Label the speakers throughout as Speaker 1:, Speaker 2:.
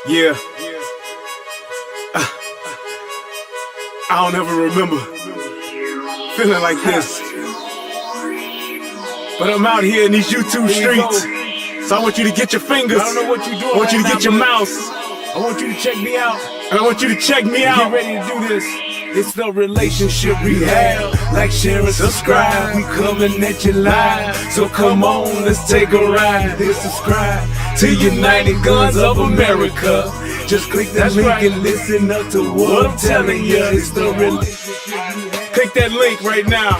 Speaker 1: Yeah, I don't ever remember feeling like this. But I'm out here in these YouTube streets. So I want you to get your fingers. I don't know what you're doing. I want you to get your mouse. I want you to check me out. And I want you to check me out. Get ready to do this. It's the relationship rehab. Like, share, and subscribe. We coming at you live. So come on, let's take a ride. Hit subscribe to United Guns of America. Just click that link and listen up to what I'm telling you. It's the relationship rehab. Click that link right now.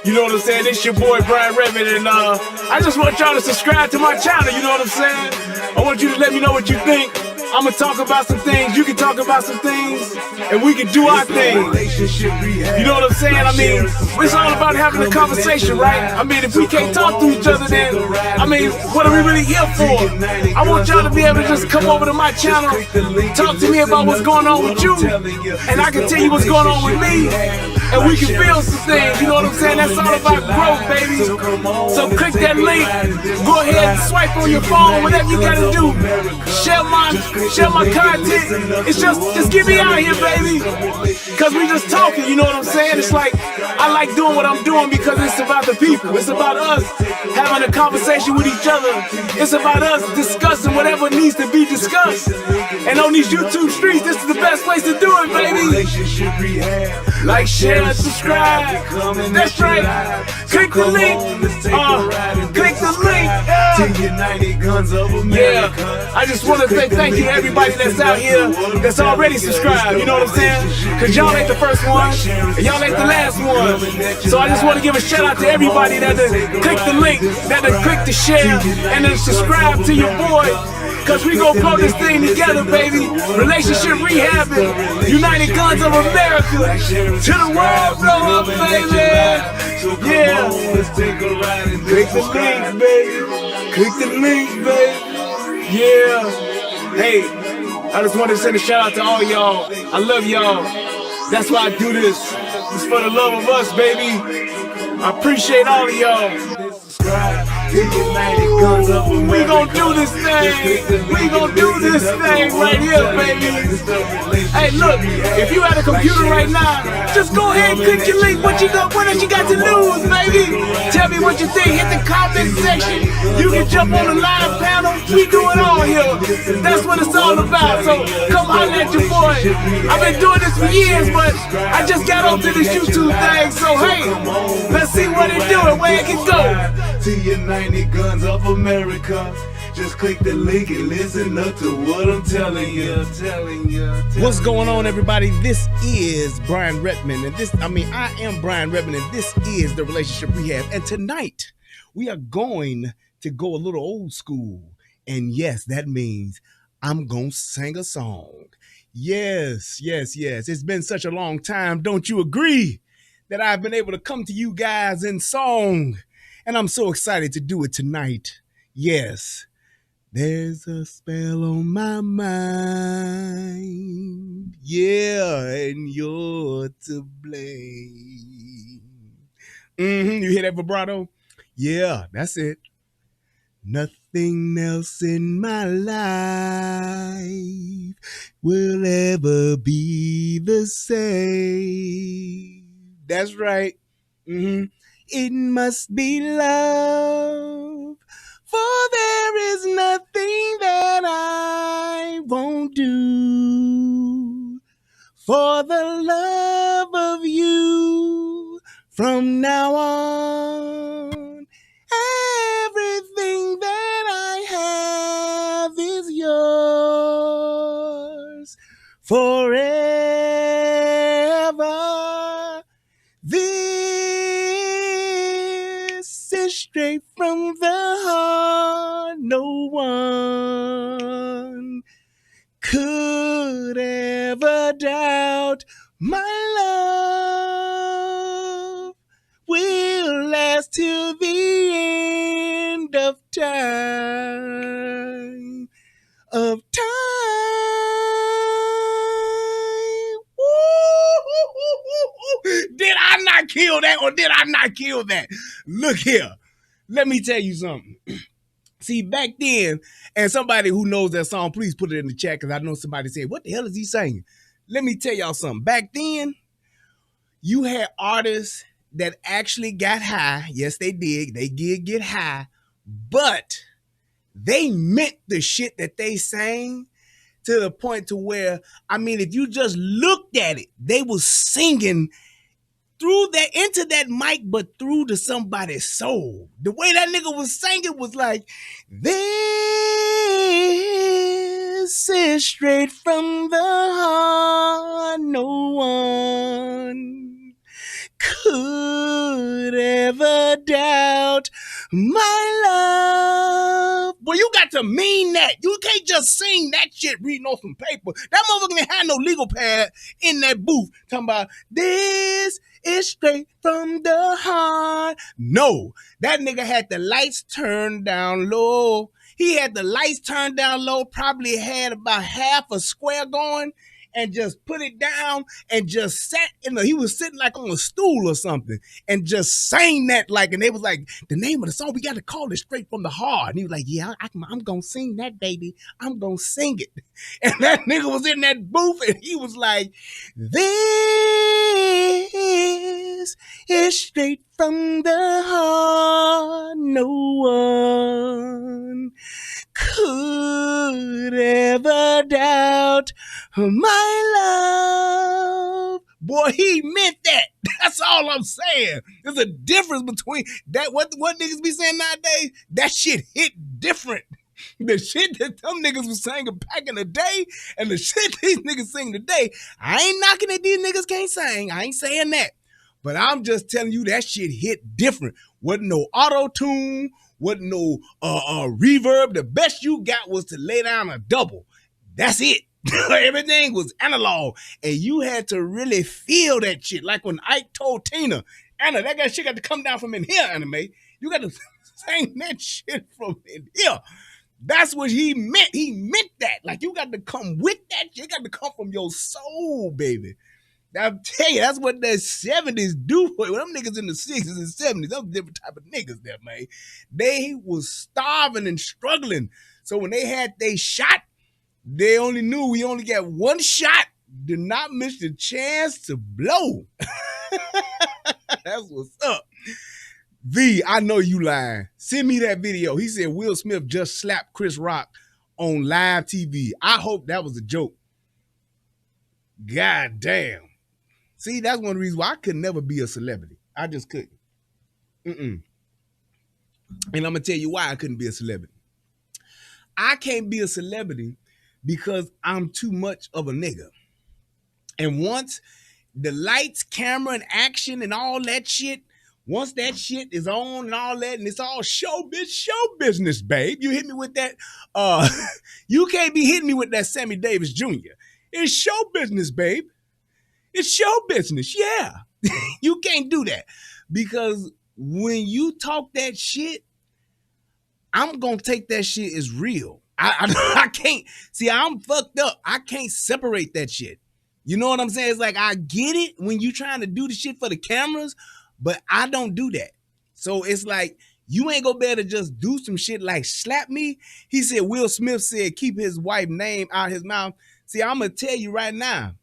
Speaker 1: You know what I'm saying? It's your boy Brian Redmond, and I just want y'all to subscribe to my channel. You know what I'm saying? I want you to let me know what you think. I'm gonna talk about some things, you can talk about some things, and we can do our thing. You know what I'm saying? I mean, it's all about having a conversation, right? I mean, if we can't talk to each other, then, I mean, what are we really here for? I want y'all to be able to just come over to my channel, talk to me about what's going on with you, and I can tell you what's going on with me, and we can feel some things. You know what I'm saying? That's all about growth, baby. So click that link, go ahead and swipe on your phone, whatever you gotta do. Share my content. It's just get me out here, baby. Cause we just talking, you know what I'm saying? It's like, I like doing what I'm doing because it's about the people. It's about us having a conversation with each other. It's about us discussing whatever needs to be discussed. And on these YouTube streets, this is the best place to do it, baby. Like, share, and subscribe. That's right. Click the link. Click the link. Yeah. I just want to say thank you to everybody that's out here that's already subscribed. You know what I'm saying? Cause y'all ain't the first one, and y'all ain't the last one. So I just want to give a shout out to everybody that click the link, that click the share, and then subscribe to your boy. Cause we gon' grow this thing together, baby. Relationship rehabbing, United Guns of America. To the world, blow up, baby. Yeah. Click the link, baby. Click the link, baby. Yeah. Hey, I just wanted to send a shout out to all y'all. I love y'all. That's why I do this. It's for the love of us, baby. I appreciate all of y'all. We gon' do this thing. We gon' do this thing right here, baby. Hey, look, if you at a computer right now, just go ahead and click your link. What you got to lose, baby? Tell me what you think. Hit the comment section. You can jump on the live panel. We do it all here. That's what it's all about. So come holler at your boy. I've been doing this for years, but I just got onto this YouTube thing. So hey, let's see what it do and where it can go. To United Guns of America. Just click the link and listen up to what I'm telling you.
Speaker 2: What's going on, everybody? This is Brian Redmond, and I am Brian Redmond, and this is the Relationship Rehab. And tonight, we are going to go a little old school. And yes, that means I'm gonna sing a song. Yes. It's been such a long time, don't you agree, that I've been able to come to you guys in song. And I'm so excited to do it tonight. Yes. There's a spell on my mind. Yeah, and you're to blame. You hear that vibrato? Yeah, that's it. Nothing else in my life will ever be the same. That's right. It must be love, for there is nothing that I won't do for the love of you. From now on, everything that I have is yours forever. This is straight from the heart. No one could ever doubt my love will last till the end of time. Did I not kill that, or did I not kill that? Look here. Let me tell you something. See, back then, and somebody who knows that song, please put it in the chat because I know somebody said, what the hell is he saying? Let me tell y'all something. Back then, you had artists that actually got high. Yes, they did. They did get high, but they meant the shit that they sang to the point to where, I mean, if you just looked at it, they was singing through that into that mic, but through to somebody's soul. The way that nigga was singing was like, this is straight from the heart. No one could ever doubt my love. Boy, you got to mean that. You can't just sing that shit reading off some paper. That motherfucker didn't have no legal pad in that booth talking about this is straight from the heart. No, that nigga had the lights turned down low. He had the lights turned down low, probably had about half a square going, and just put it down and just sat he was sitting like on a stool or something and just sang that like, and they was like, the name of the song, we got to call it Straight from the Heart. And he was like, yeah, I'm going to sing that, baby. I'm going to sing it. And that nigga was in that booth and he was like, this is straight from the heart. No one could ever doubt my love. Boy, he meant that. That's all I'm saying. There's a difference between that, what niggas be saying nowadays, that shit hit different. The shit that them niggas was singing back in the day and the shit these niggas sing today, I ain't knocking that these niggas can't sing. I ain't saying that. But I'm just telling you that shit hit different. Wasn't no auto-tune, wasn't no reverb. The best you got was to lay down a double. That's it. Everything was analog. And you had to really feel that shit. Like when Ike told Tina, Anna, that guy shit got to come down from in here, Anime. You got to sing that shit from in here. That's what he meant. He meant that. Like, you got to come with that shit. You got to come from your soul, baby. I'll tell you, that's what the 70s do for you. When them niggas in the 60s and 70s, them different type of niggas there, man. They was starving and struggling. So when they had they shot, they only knew we only got one shot. Did not miss the chance to blow. That's what's up. V, I know you lying. Send me that video. He said Will Smith just slapped Chris Rock on live TV. I hope that was a joke. God damn. See, that's one reason why I could never be a celebrity. I just couldn't. And I'm going to tell you why I couldn't be a celebrity. I can't be a celebrity because I'm too much of a nigga. And once the lights, camera, and action and all that shit, once that shit is on and all that, and it's all show business, babe. You hit me with that. You can't be hitting me with that Sammy Davis Jr. It's show business, babe. It's show business, yeah. You can't do that. Because when you talk that shit, I'm going to take that shit as real. I can't. See, I'm fucked up. I can't separate that shit. You know what I'm saying? It's like, I get it when you trying to do the shit for the cameras, but I don't do that. So it's like, you ain't gonna be able to just do some shit like slap me. He said, Will Smith said, keep his wife's name out his mouth. See, I'm gonna tell you right now,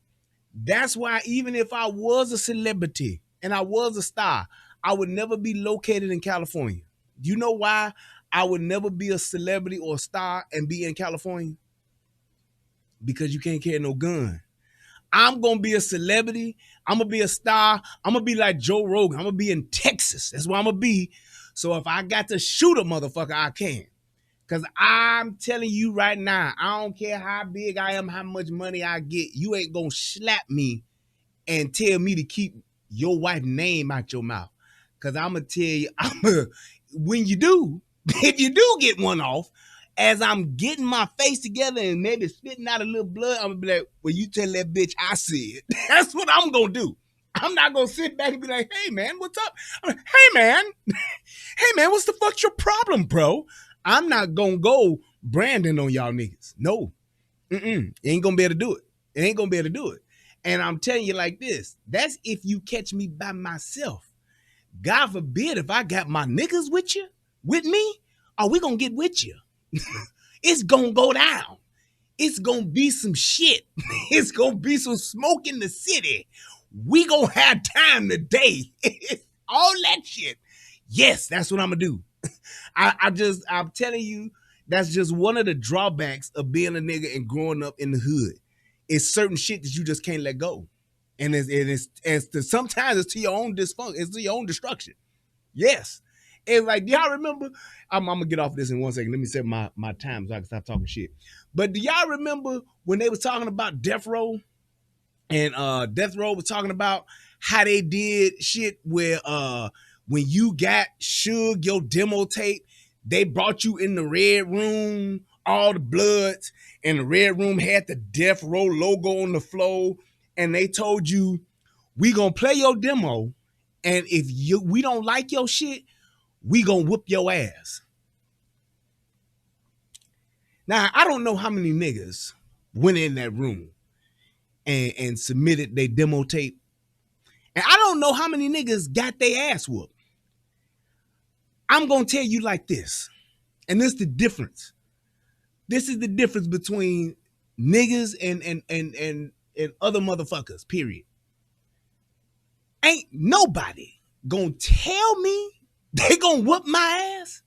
Speaker 2: that's why even if I was a celebrity and I was a star, I would never be located in California. You know why I would never be a celebrity or a star and be in California? Because you can't carry no gun. I'm going to be a celebrity. I'm going to be a star. I'm going to be like Joe Rogan. I'm going to be in Texas. That's where I'm going to be. So if I got to shoot a motherfucker, I can. Because I'm telling you right now, I don't care how big I am, how much money I get. You ain't going to slap me and tell me to keep your wife's name out your mouth. Because I'm going to tell you, when you do, if you do get one off, as I'm getting my face together and maybe spitting out a little blood, I'm going to be like, well, you tell that bitch I said. That's what I'm going to do. I'm not going to sit back and be like, hey, man, what's up? Hey, man, what's the fuck's your problem, bro? I'm not going to go branding on y'all niggas. No. You ain't going to be able to do it. It ain't going to be able to do it. And I'm telling you like this. That's if you catch me by myself. God forbid if I got my niggas with me. are we gonna get with you? It's gonna go down. It's gonna be some shit. It's gonna be some smoke in the city. We gonna have time today. All that shit. Yes, that's what I'm gonna do. I'm telling you, that's just one of the drawbacks of being a nigga and growing up in the hood. It's certain shit that you just can't let go. And sometimes it's to your own dysfunction, it's to your own destruction. Yes. And like, do y'all remember? I'm gonna get off this in 1 second. Let me set my time so I can stop talking shit. But do y'all remember when they was talking about Death Row? And Death Row was talking about how they did shit where when you got Suge, your demo tape, they brought you in the red room, all the Bloods, and the red room had the Death Row logo on the floor, and they told you, we gonna play your demo, and if we don't like your shit, we gonna whoop your ass. Now, I don't know how many niggas went in that room and submitted their demo tape, and I don't know how many niggas got their ass whooped. I'm gonna tell you like this, and this is the difference. This is the difference between niggas and other motherfuckers, period. Ain't nobody gonna tell me they gonna whoop my ass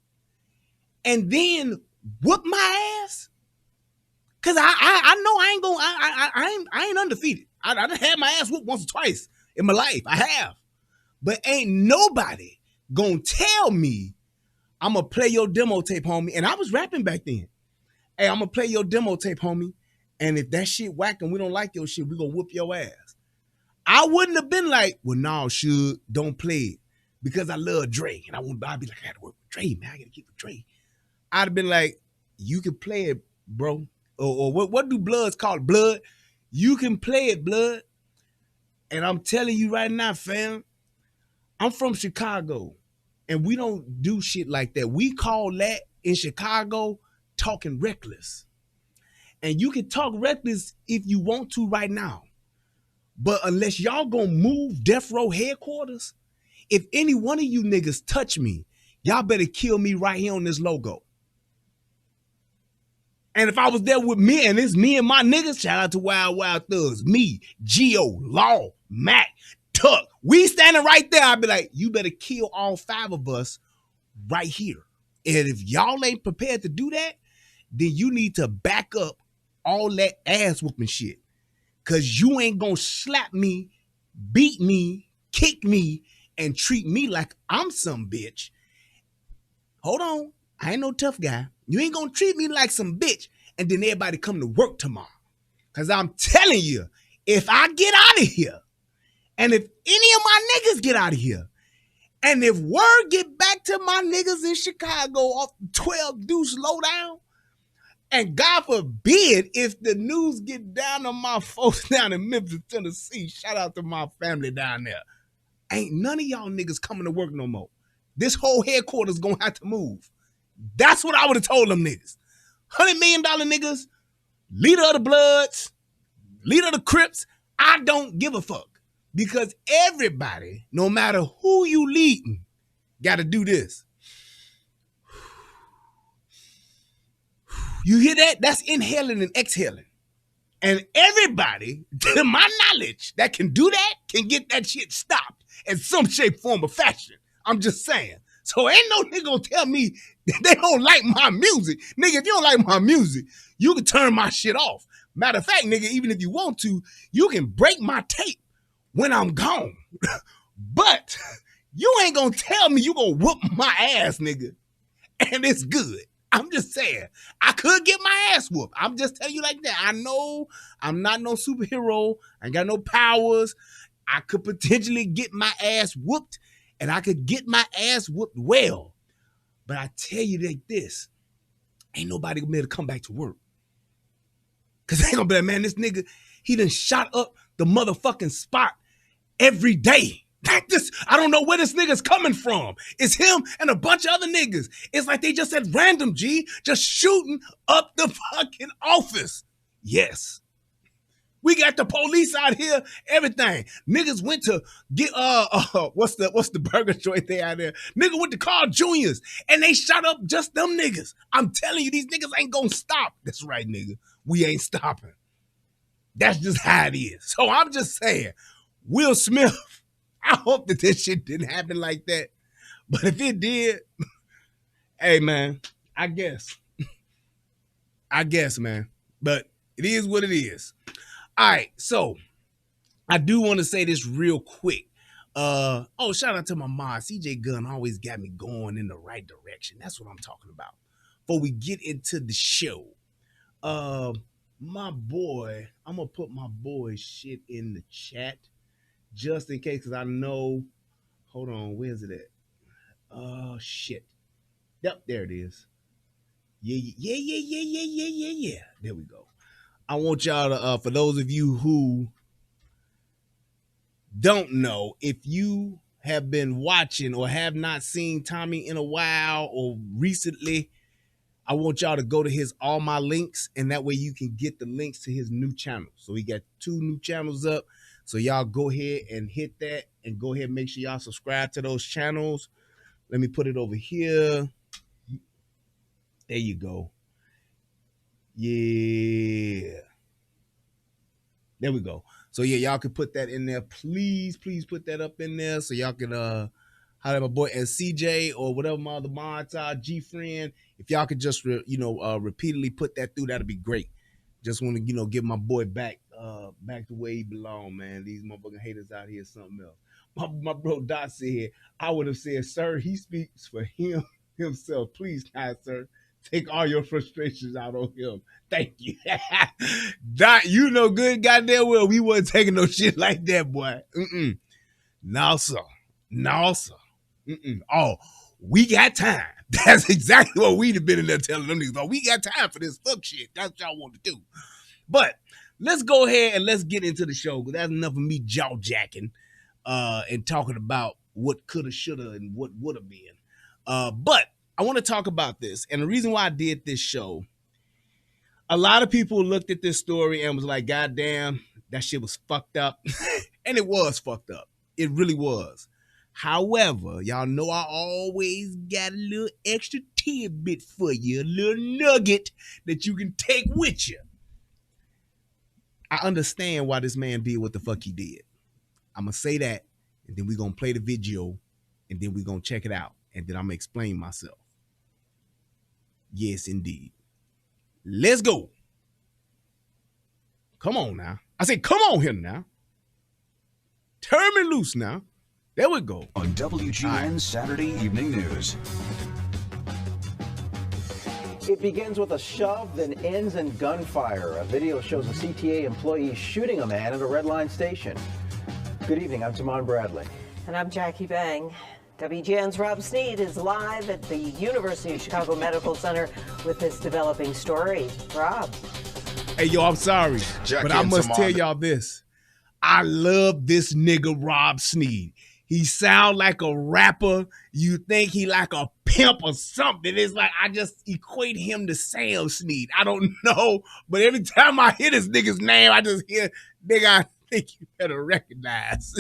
Speaker 2: and then whoop my ass. Cause I know I ain't gonna, I ain't undefeated. I done had my ass whooped once or twice in my life. I have. But ain't nobody gonna tell me I'm gonna play your demo tape, homie. And I was rapping back then. Hey, I'm gonna play your demo tape, homie. And if that shit whack and we don't like your shit, we gonna whoop your ass. I wouldn't have been like, well, no, Suge, don't play it. Because I love Dre. And I'd be like, I gotta work with Dre, man. I gotta keep with Dre. I'd have been like, you can play it, bro. Or what do Bloods call it? Blood. You can play it, Blood. And I'm telling you right now, fam, I'm from Chicago. And we don't do shit like that. We call that in Chicago talking reckless. And you can talk reckless if you want to right now. But unless y'all gonna move Death Row headquarters, if any one of you niggas touch me, y'all better kill me right here on this logo. And if I was there with me, and it's me and my niggas, shout out to Wild Wild Thugs, me, Geo, Law, Mac, Tuck, we standing right there, I'd be like, you better kill all 5 of us right here. And if y'all ain't prepared to do that, then you need to back up all that ass whooping shit. Cause you ain't gonna slap me, beat me, kick me, and treat me like I'm some bitch. Hold on, I ain't no tough guy. You ain't gonna treat me like some bitch and then everybody come to work tomorrow. Cause I'm telling you, if I get out of here, and if any of my niggas get out of here, and if word get back to my niggas in Chicago off 12 Deuce Lowdown, and God forbid if the news get down on my folks down in Memphis, Tennessee, shout out to my family down there, ain't none of y'all niggas coming to work no more. This whole headquarters gonna have to move. That's what I would have told them niggas. $100 million niggas, leader of the Bloods, leader of the Crips, I don't give a fuck. Because everybody, no matter who you leading, gotta do this. You hear that? That's inhaling and exhaling. And everybody, to my knowledge, that can do that, can get that shit stopped in some shape, form, or fashion. I'm just saying. So ain't no nigga gonna tell me that they don't like my music. Nigga, if you don't like my music, you can turn my shit off. Matter of fact, nigga, even if you want to, you can break my tape when I'm gone. But you ain't gonna tell me you gonna whoop my ass, nigga. And it's good. I'm just saying, I could get my ass whooped. I'm just telling you like that. I know I'm not no superhero. I ain't got no powers. I could potentially get my ass whooped, and I could get my ass whooped well. But I tell you like this, ain't nobody gonna be able to come back to work. Cause they ain't gonna be like, man, this nigga, he done shot up the motherfucking spot every day. I don't know where this nigga's coming from. It's him and a bunch of other niggas. It's like they just at random, G, just shooting up the fucking office. Yes. We got the police out here, everything. Niggas went to get what's the burger joint they out there? Nigga went to Carl Jr.'s and they shot up just them niggas. I'm telling you, these niggas ain't gonna stop. That's right, nigga. We ain't stopping. That's just how it is. So I'm just saying, Will Smith, I hope that this shit didn't happen like that. But if it did, hey man, I guess, man. But it is what it is. All right, so I do want to say this real quick. Shout out to my mom. CJ Gunn always got me going in the right direction. That's what I'm talking about. Before we get into the show, my boy, I'm gonna put my boy's shit in the chat just in case, because I know. Hold on, where's it at? Oh shit. Yep, there it is. Yeah. There we go. I want y'all to, for those of you who don't know, if you have been watching or have not seen Tommy in a while or recently, I want y'all to go to his all my links, and that way you can get the links to his new channel. So he got 2 new channels up. So y'all go ahead and hit that and go ahead and make sure y'all subscribe to those channels. Let me put it over here. There you go. Yeah. There we go. So yeah, y'all can put that in there. Please put that up in there so y'all can holler at my boy and CJ or whatever my other mods are, G friend. If y'all could just repeatedly put that through, that'd be great. Just want to give my boy back the way he belong, man. These motherfucking haters out here is something else. My bro Dot said, I would have said, sir, he speaks for himself. Please, kind sir, take all your frustrations out on him. Thank you. Dot, you know good goddamn well we wasn't taking no shit like that, boy. No, sir. Oh, we got time. That's exactly what we'd have been in there telling them niggas. Oh, we got time for this fuck shit. That's what y'all want to do. But let's go ahead and let's get into the show, because that's enough of me jaw-jacking and talking about what coulda, shoulda, and what would have been. But I want to talk about this. And the reason why I did this show, a lot of people looked at this story and was like, God damn, that shit was fucked up. And it was fucked up. It really was. However, y'all know I always got a little extra tidbit for you, a little nugget that you can take with you. I understand why this man did what the fuck he did. I'm going to say that, and then we're going to play the video, and then we're going to check it out, and then I'm going to explain myself. Yes, indeed. Let's go. Come on now. I said, come on here now. Turn me loose now. There we go.
Speaker 3: On WGN Saturday Evening News.
Speaker 4: It begins with a shove, then ends in gunfire. A video shows a CTA employee shooting a man at a red line station. Good evening, I'm Tamon Bradley.
Speaker 5: And I'm Jackie Bang. WGN's Rob Sneed is live at the University of Chicago Medical Center with this developing story. Rob.
Speaker 2: Hey, yo, I'm sorry,
Speaker 6: Jackie,
Speaker 2: but I must tell y'all this. I love this nigga Rob Sneed. He sound like a rapper. You think he like a pimp or something. It's like I just equate him to Sam Sneed. I don't know, but every time I hear this nigga's name, I just hear, nigga, I think you better recognize.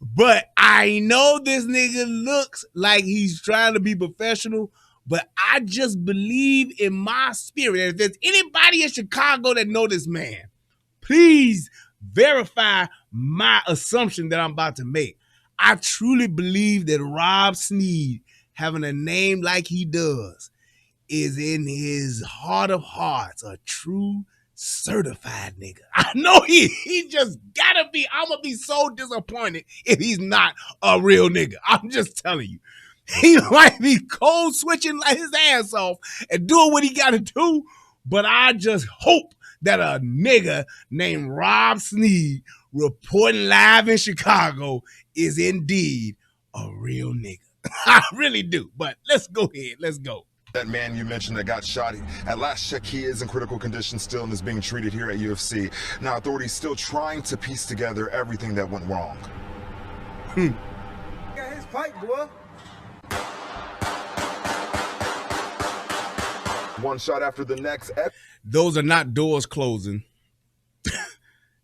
Speaker 2: But I know this nigga looks like he's trying to be professional, but I just believe in my spirit. And if there's anybody in Chicago that know this man, please verify my assumption that I'm about to make. I truly believe that Rob Sneed, having a name like he does, is in his heart of hearts a true certified nigga. I know he just gotta be. I'm gonna be so disappointed if he's not a real nigga. I'm just telling you. He might be cold switching like his ass off and doing what he gotta do, but I just hope that a nigga named Rob Sneed reporting live in Chicago is indeed a real nigga. I really do. But let's go ahead. Let's go.
Speaker 6: That man you mentioned that got shot, at last check, he is in critical condition still and is being treated here at UFC. Now, authorities still trying to piece together everything that went wrong.
Speaker 7: Got his pipe, boy.
Speaker 6: One shot after the next.
Speaker 2: Those are not doors closing.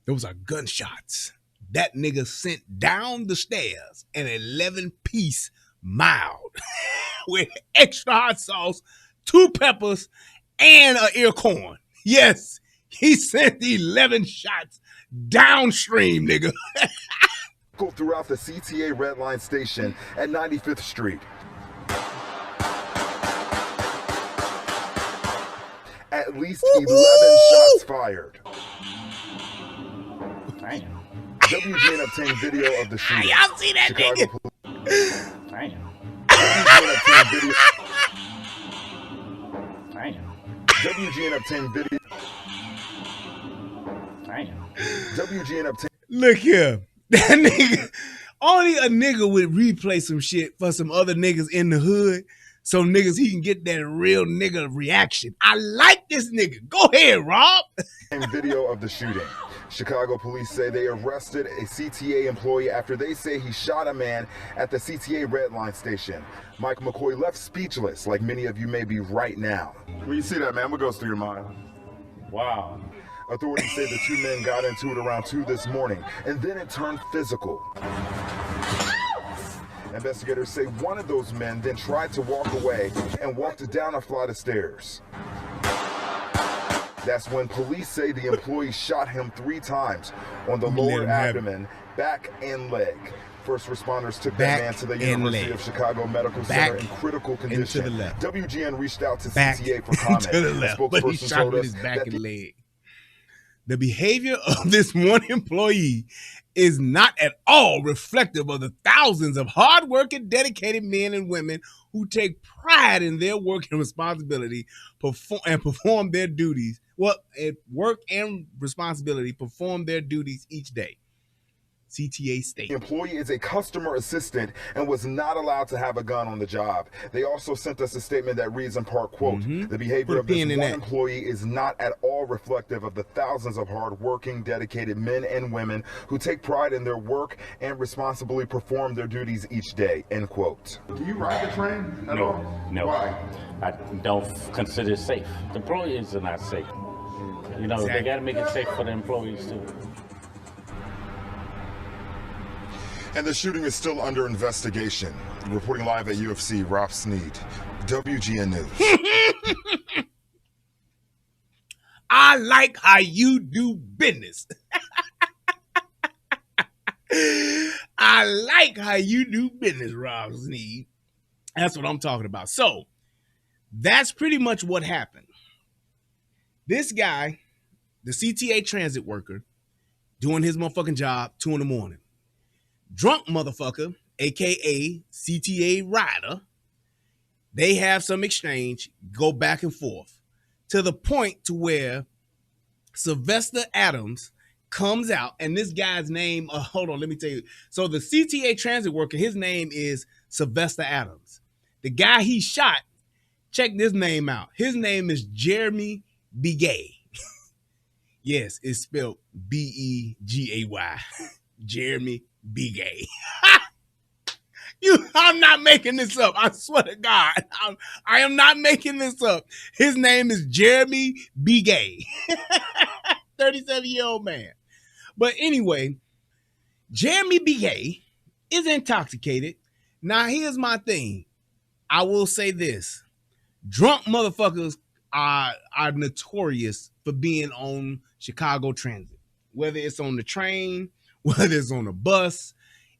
Speaker 2: Those are gunshots. That nigga sent down the stairs an 11-piece mild with extra hot sauce, 2 peppers, and an ear corn. Yes, he sent 11 shots downstream, nigga.
Speaker 6: Go throughout the CTA Red Line station at 95th Street. At least 11 shots fired.
Speaker 7: Damn.
Speaker 6: WGN obtained video of the shooting.
Speaker 2: Y'all see that
Speaker 6: Chicago
Speaker 2: nigga?
Speaker 7: Damn.
Speaker 6: WGN obtained video.
Speaker 7: Damn.
Speaker 6: WGN obtained.
Speaker 2: Look here. That nigga, only a nigga would replay some shit for some other niggas in the hood so niggas he can get that real nigga reaction. I like this nigga. Go ahead, Rob.
Speaker 6: Video of the shooting. Chicago police say they arrested a CTA employee after they say he shot a man at the CTA Red Line station. Mike McCoy left speechless, like many of you may be right now. When you see that, man, what goes through your mind?
Speaker 7: Wow.
Speaker 6: Authorities say the 2 men got into it around 2 this morning, and then it turned physical. Investigators say one of those men then tried to walk away and walked down a flight of stairs. That's when police say the employee shot him 3 times on the lower abdomen, back, and leg. First responders took that man to the University of Chicago Medical Center in critical condition. WGN reached out to CTA for comment.
Speaker 2: To the left, but he shot with his back and leg. The behavior of this one employee is not at all reflective of the thousands of hardworking, dedicated men and women who take pride in their work and responsibility, perform their duties. Work and responsibility, perform their duties each day. CTA State.
Speaker 6: The employee is a customer assistant and was not allowed to have a gun on the job. They also sent us a statement that reads in part, quote, the behavior of this one employee is not at all reflective of the thousands of hardworking, dedicated men and women who take pride in their work and responsibly perform their duties each day, end quote.
Speaker 8: Do you ride the train at all?
Speaker 7: No.
Speaker 8: Why?
Speaker 7: I don't consider it safe. The employees are not safe. You know, they got to make it safe for the employees too.
Speaker 6: And the shooting is still under investigation. Reporting live at UFC, Rob Sneed, WGN News.
Speaker 2: I like how you do business. I like how you do business, Rob Sneed. That's what I'm talking about. So, that's pretty much what happened. This guy, the CTA transit worker, doing his motherfucking job, 2 in the morning. Drunk motherfucker, aka CTA rider, they have some exchange, go back and forth to the point to where Sylvester Adams comes out, and this guy's name, hold on, let me tell you. So the CTA transit worker, his name is Sylvester Adams. The guy he shot, check this name out. His name is Jeremy Begay. Yes, it's spelled B-E-G-A-Y. Jeremy Begay. I'm not making this up. I swear to God. I am not making this up. His name is Jeremy Begay. 37-year-old man. But anyway, Jeremy Begay is intoxicated. Now, here's my thing. I will say this. Drunk motherfuckers are notorious for being on Chicago Transit. Whether it's on the train, whether it's on a bus,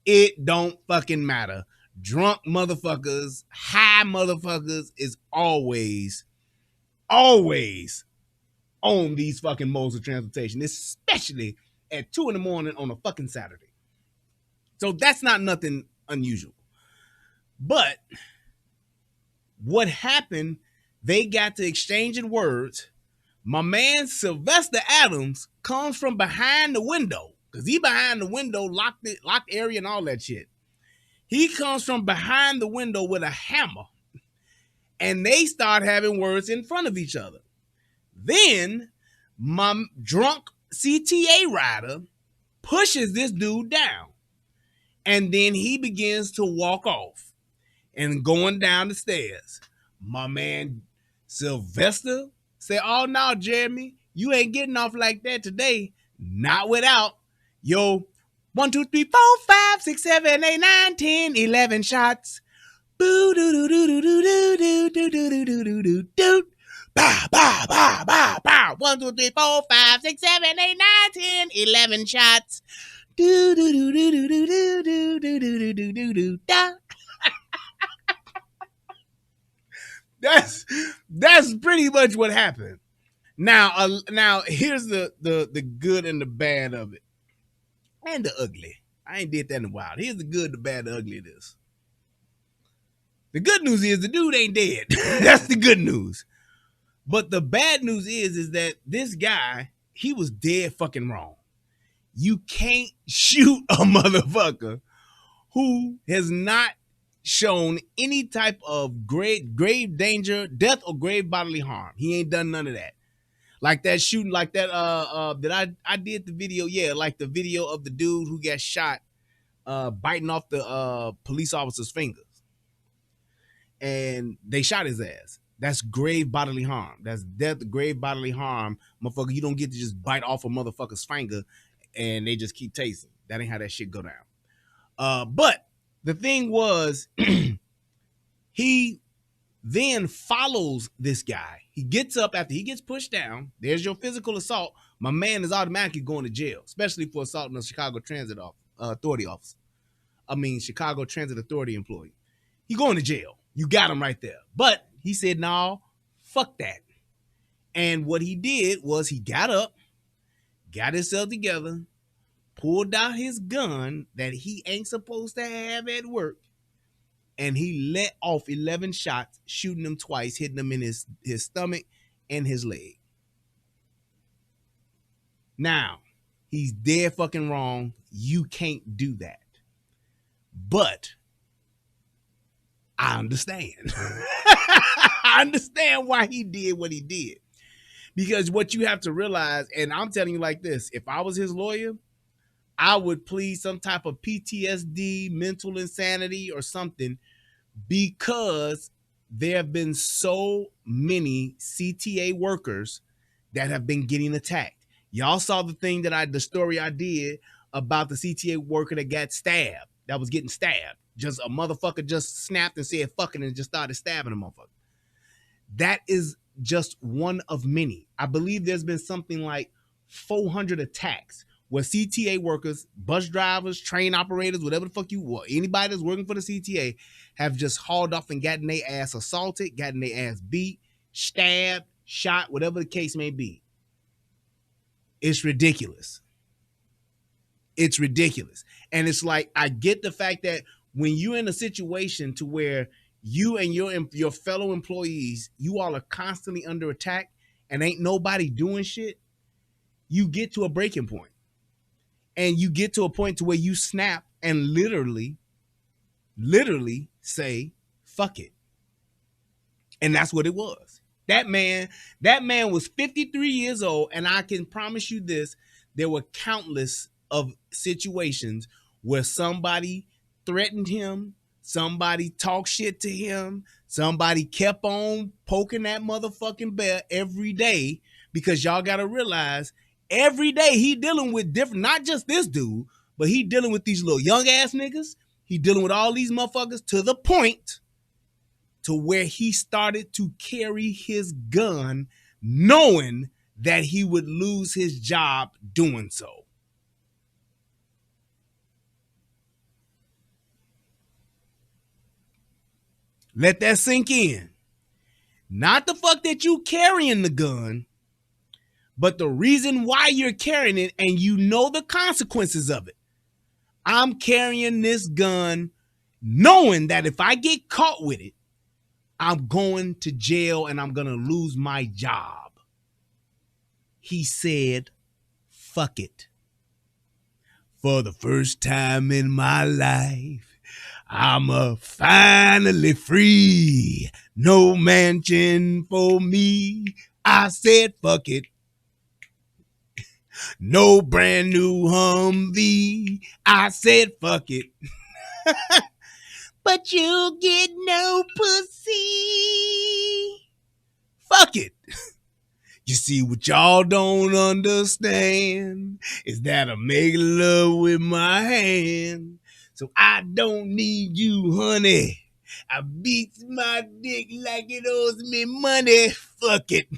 Speaker 2: it don't fucking matter. Drunk motherfuckers, high motherfuckers is always on these fucking modes of transportation, especially at 2 in the morning on a fucking Saturday. So that's not nothing unusual. But what happened, they got to exchanging words. My man Sylvester Adams comes from behind the window. Because he behind the window, locked area and all that shit. He comes from behind the window with a hammer. And they start having words in front of each other. Then, my drunk CTA rider pushes this dude down. And then he begins to walk off. And going down the stairs. My man Sylvester said, oh no, Jeremy, you ain't getting off like that today. Not without yo 1, 2, 3, 4, 5, 6, 7, 8, 9, 10, 11 shots. Boo doo doo doo doo doo doo doo doo doo doo doo doo doo. Bow, bow, bow, bow, bow. 1, 2, 3, 4, 5, 6, 7, 8, 9, 10, 11 shots. Do do do do do do do do do do do do do da. That's pretty much what happened. Now here's the good and the bad of it, and the ugly. I ain't did that in a while. Here's the good, the bad, the ugly of this. The good news is the dude ain't dead. That's the good news. But the bad news is that this guy, he was dead fucking wrong. You can't shoot a motherfucker who has not shown any type of grave danger, death, or grave bodily harm. He ain't done none of that. Like that shooting, like that that I did the video, yeah, like the video of the dude who got shot biting off the police officer's fingers. And they shot his ass. That's grave bodily harm. That's death, grave bodily harm. Motherfucker, you don't get to just bite off a motherfucker's finger and they just keep tasting. That ain't how that shit go down. But the thing was, he then follows this guy. He gets up after he gets pushed down. There's your physical assault. My man is automatically going to jail, especially for assaulting a Chicago Transit Authority officer. Chicago Transit Authority employee. He going to jail. You got him right there. But he said, no, fuck that. And what he did was he got up, got himself together, pulled out his gun that he ain't supposed to have at work, and he let off 11 shots, shooting him twice, hitting him in his stomach and his leg. Now, he's dead fucking wrong. You can't do that. But I understand. I understand why he did what he did. Because what you have to realize, and I'm telling you like this, if I was his lawyer, I would plead some type of PTSD, mental insanity, or something, because there have been so many CTA workers that have been getting attacked. Y'all saw the story I did about the CTA worker that got stabbed, that was getting stabbed. Just a motherfucker just snapped and said fucking and just started stabbing a motherfucker. That is just one of many. I believe there's been something like 400 attacks where CTA workers, bus drivers, train operators, whatever the fuck you want, anybody that's working for the CTA have just hauled off and gotten their ass assaulted, gotten their ass beat, stabbed, shot, whatever the case may be. It's ridiculous. It's ridiculous. And it's like, I get the fact that when you're in a situation to where you and your fellow employees, you all are constantly under attack and ain't nobody doing shit, you get to a breaking point. And you get to a point to where you snap and literally say, fuck it. And that's what it was. That man was 53 years old, and I can promise you this, there were countless of situations where somebody threatened him, somebody talked shit to him, somebody kept on poking that motherfucking bear every day, because y'all got to realize every day he dealing with different, not just this dude, but he dealing with these little young ass niggas. He dealing with all these motherfuckers to the point to where he started to carry his gun knowing that he would lose his job doing so. Let that sink in. Not the fuck that you carrying the gun, but the reason why you're carrying it, and you know the consequences of it. I'm carrying this gun knowing that if I get caught with it, I'm going to jail and I'm going to lose my job. He said, fuck it. For the first time in my life, I'm finally free. No mansion for me. I said, fuck it. No brand new Humvee. I said, fuck it. But you get no pussy. Fuck it. You see, what y'all don't understand is that I make love with my hand. So I don't need you, honey. I beats my dick like it owes me money. Fuck it.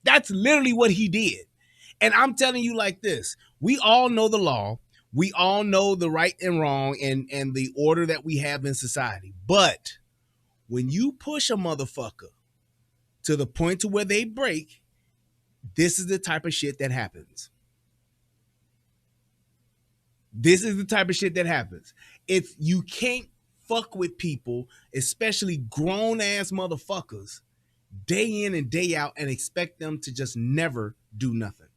Speaker 2: That's literally what he did. And I'm telling you like this. We all know the law. We all know the right and wrong and the order that we have in society. But when you push a motherfucker to the point to where they break, this is the type of shit that happens. This is the type of shit that happens. If you can't fuck with people, especially grown ass motherfuckers, day in and day out and expect them to just never do nothing.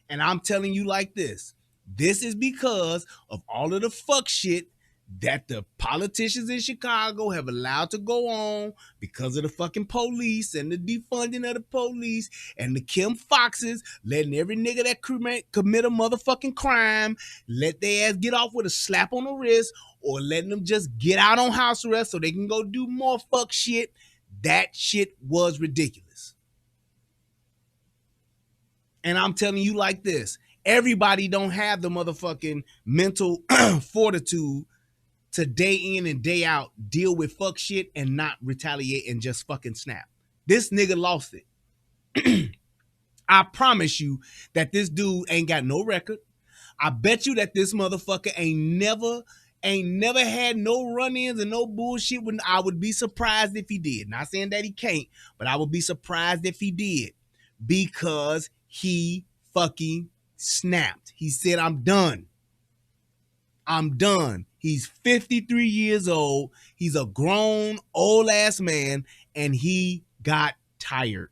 Speaker 2: And I'm telling you like this. This is because of all of the fuck shit that the politicians in Chicago have allowed to go on because of the fucking police and the defunding of the police and the Kim Foxes letting every nigga that commit a motherfucking crime let their ass get off with a slap on the wrist or letting them just get out on house arrest so they can go do more fuck shit. That shit was ridiculous. And I'm telling you like this, everybody don't have the motherfucking mental fortitude to day in and day out deal with fuck shit and not retaliate and just fucking snap. This nigga lost it. I promise you that this dude ain't got no record. I bet you that this motherfucker ain't never had no run-ins and no bullshit. When I would be surprised if he did. Not saying that he can't, but I would be surprised if he did because he fucking snapped. He said, I'm done. I'm done. He's 53 years old. He's a grown, old-ass man, and he got tired.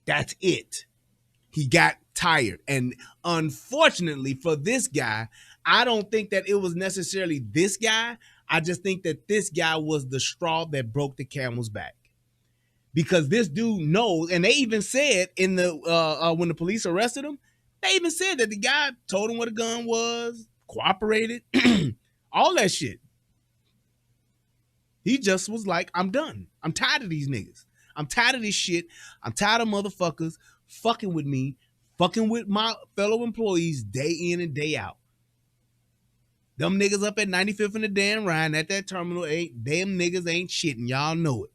Speaker 2: That's it. He got tired. And unfortunately for this guy, I don't think that it was necessarily this guy. I just think that this guy was the straw that broke the camel's back. Because this dude knows, and they even said in the when the police arrested him, they even said that the guy told him what a gun was, cooperated, all that shit. He just was like, I'm done. I'm tired of these niggas. I'm tired of this shit. I'm tired of motherfuckers fucking with me, fucking with my fellow employees day in and day out. Them niggas up at 95th and the Dan Ryan at that terminal, them niggas ain't shitting. Y'all know it.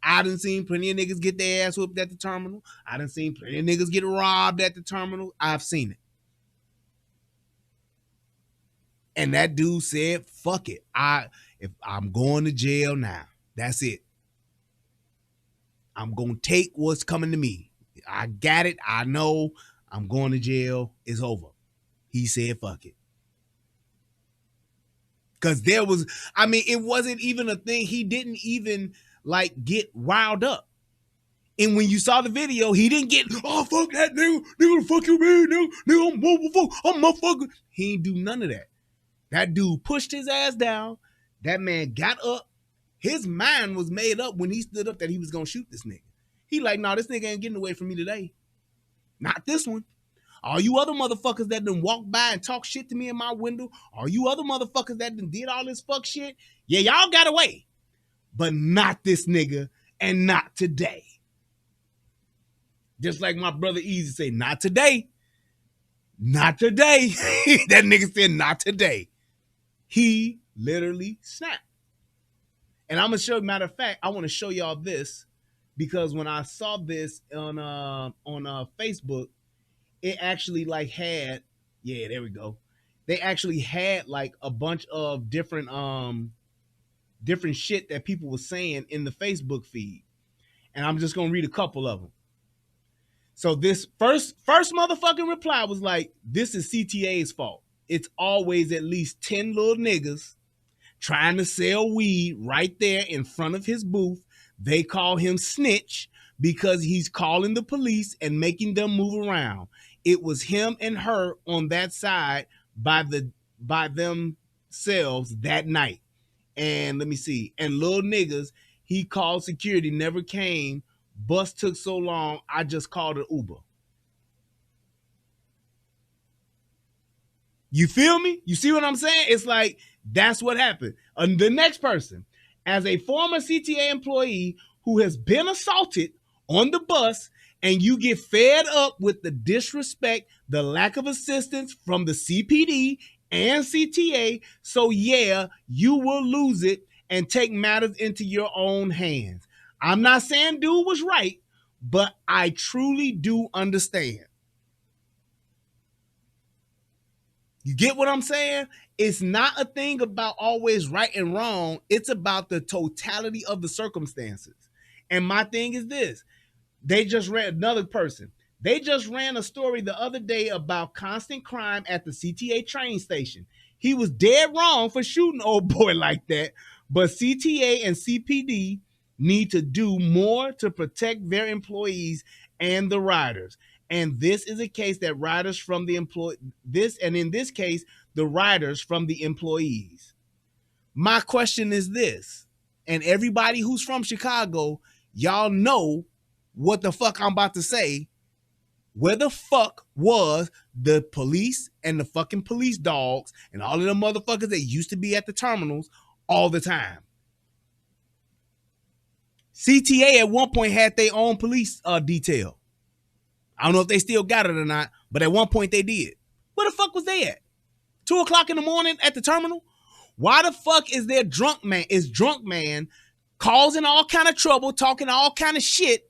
Speaker 2: I done seen plenty of niggas get their ass whooped at the terminal. I done seen plenty of niggas get robbed at the terminal. I've seen it. And that dude said, fuck it. If I'm going to jail now, that's it. I'm going to take what's coming to me. I got it. I know I'm going to jail. It's over. He said, fuck it. Because it wasn't even a thing. He didn't even get riled up. And when you saw the video, he didn't get, oh, fuck that nigga. Nigga, fuck you, man. Nigga, I'm motherfucker. He ain't do none of that. That dude pushed his ass down. That man got up. His mind was made up when he stood up that he was going to shoot this nigga. He like, nah, this nigga ain't getting away from me today. Not this one. All you other motherfuckers that done walked by and talk shit to me in my window, all you other motherfuckers that done did all this fuck shit, yeah, y'all got away. But not this nigga and not today. Just like my brother Easy say, not today. Not today. That nigga said, not today. He literally snapped. And I'm going to show you, matter of fact, I want to show y'all this because when I saw this on Facebook, it actually had, yeah, there we go. They actually had a bunch of different shit that people were saying in the Facebook feed. And I'm just going to read a couple of them. So this first motherfucking reply was like, this is CTA's fault. It's always at least 10 little niggas trying to sell weed right there in front of his booth. They call him snitch because he's calling the police and making them move around. It was him and her on that side by themselves that night. And let me see. And little niggas, he called security, never came. Bus took so long, I just called an Uber. You feel me? You see what I'm saying? It's like, that's what happened. The next person, as a former CTA employee who has been assaulted on the bus and you get fed up with the disrespect, the lack of assistance from the CPD and CTA, so yeah, you will lose it and take matters into your own hands. I'm not saying dude was right, but I truly do understand. You get what I'm saying? It's not a thing about always right and wrong. It's about the totality of the circumstances. And my thing is this. They just ran another person. They just ran a story the other day about constant crime at the CTA train station. He was dead wrong for shooting old boy like that, but CTA and CPD need to do more to protect their employees and the riders. And this is a case that riders from the in this case, the riders from the employees. My question is this, and everybody who's from Chicago, y'all know what the fuck I'm about to say. Where the fuck was the police and the fucking police dogs and all of the motherfuckers that used to be at the terminals all the time? CTA at one point had their own police detail. I don't know if they still got it or not, but at one point they did. Where the fuck was they at? 2 o'clock in the morning at the terminal? Why the fuck is there drunk man causing all kind of trouble, talking all kind of shit,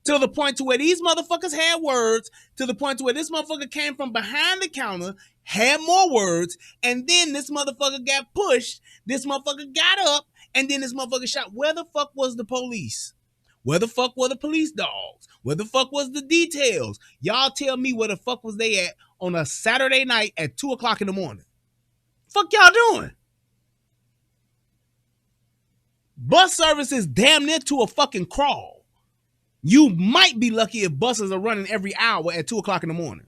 Speaker 2: to the point to where these motherfuckers had words, to the point to where this motherfucker came from behind the counter, had more words, and then this motherfucker got pushed, this motherfucker got up, and then this motherfucker shot. Where the fuck was the police? Where the fuck were the police dogs? Where the fuck was the details? Y'all tell me where the fuck was they at on a Saturday night at 2 o'clock in the morning? Fuck y'all doing? Bus service is damn near to a fucking crawl. You might be lucky if buses are running every hour at 2 o'clock in the morning.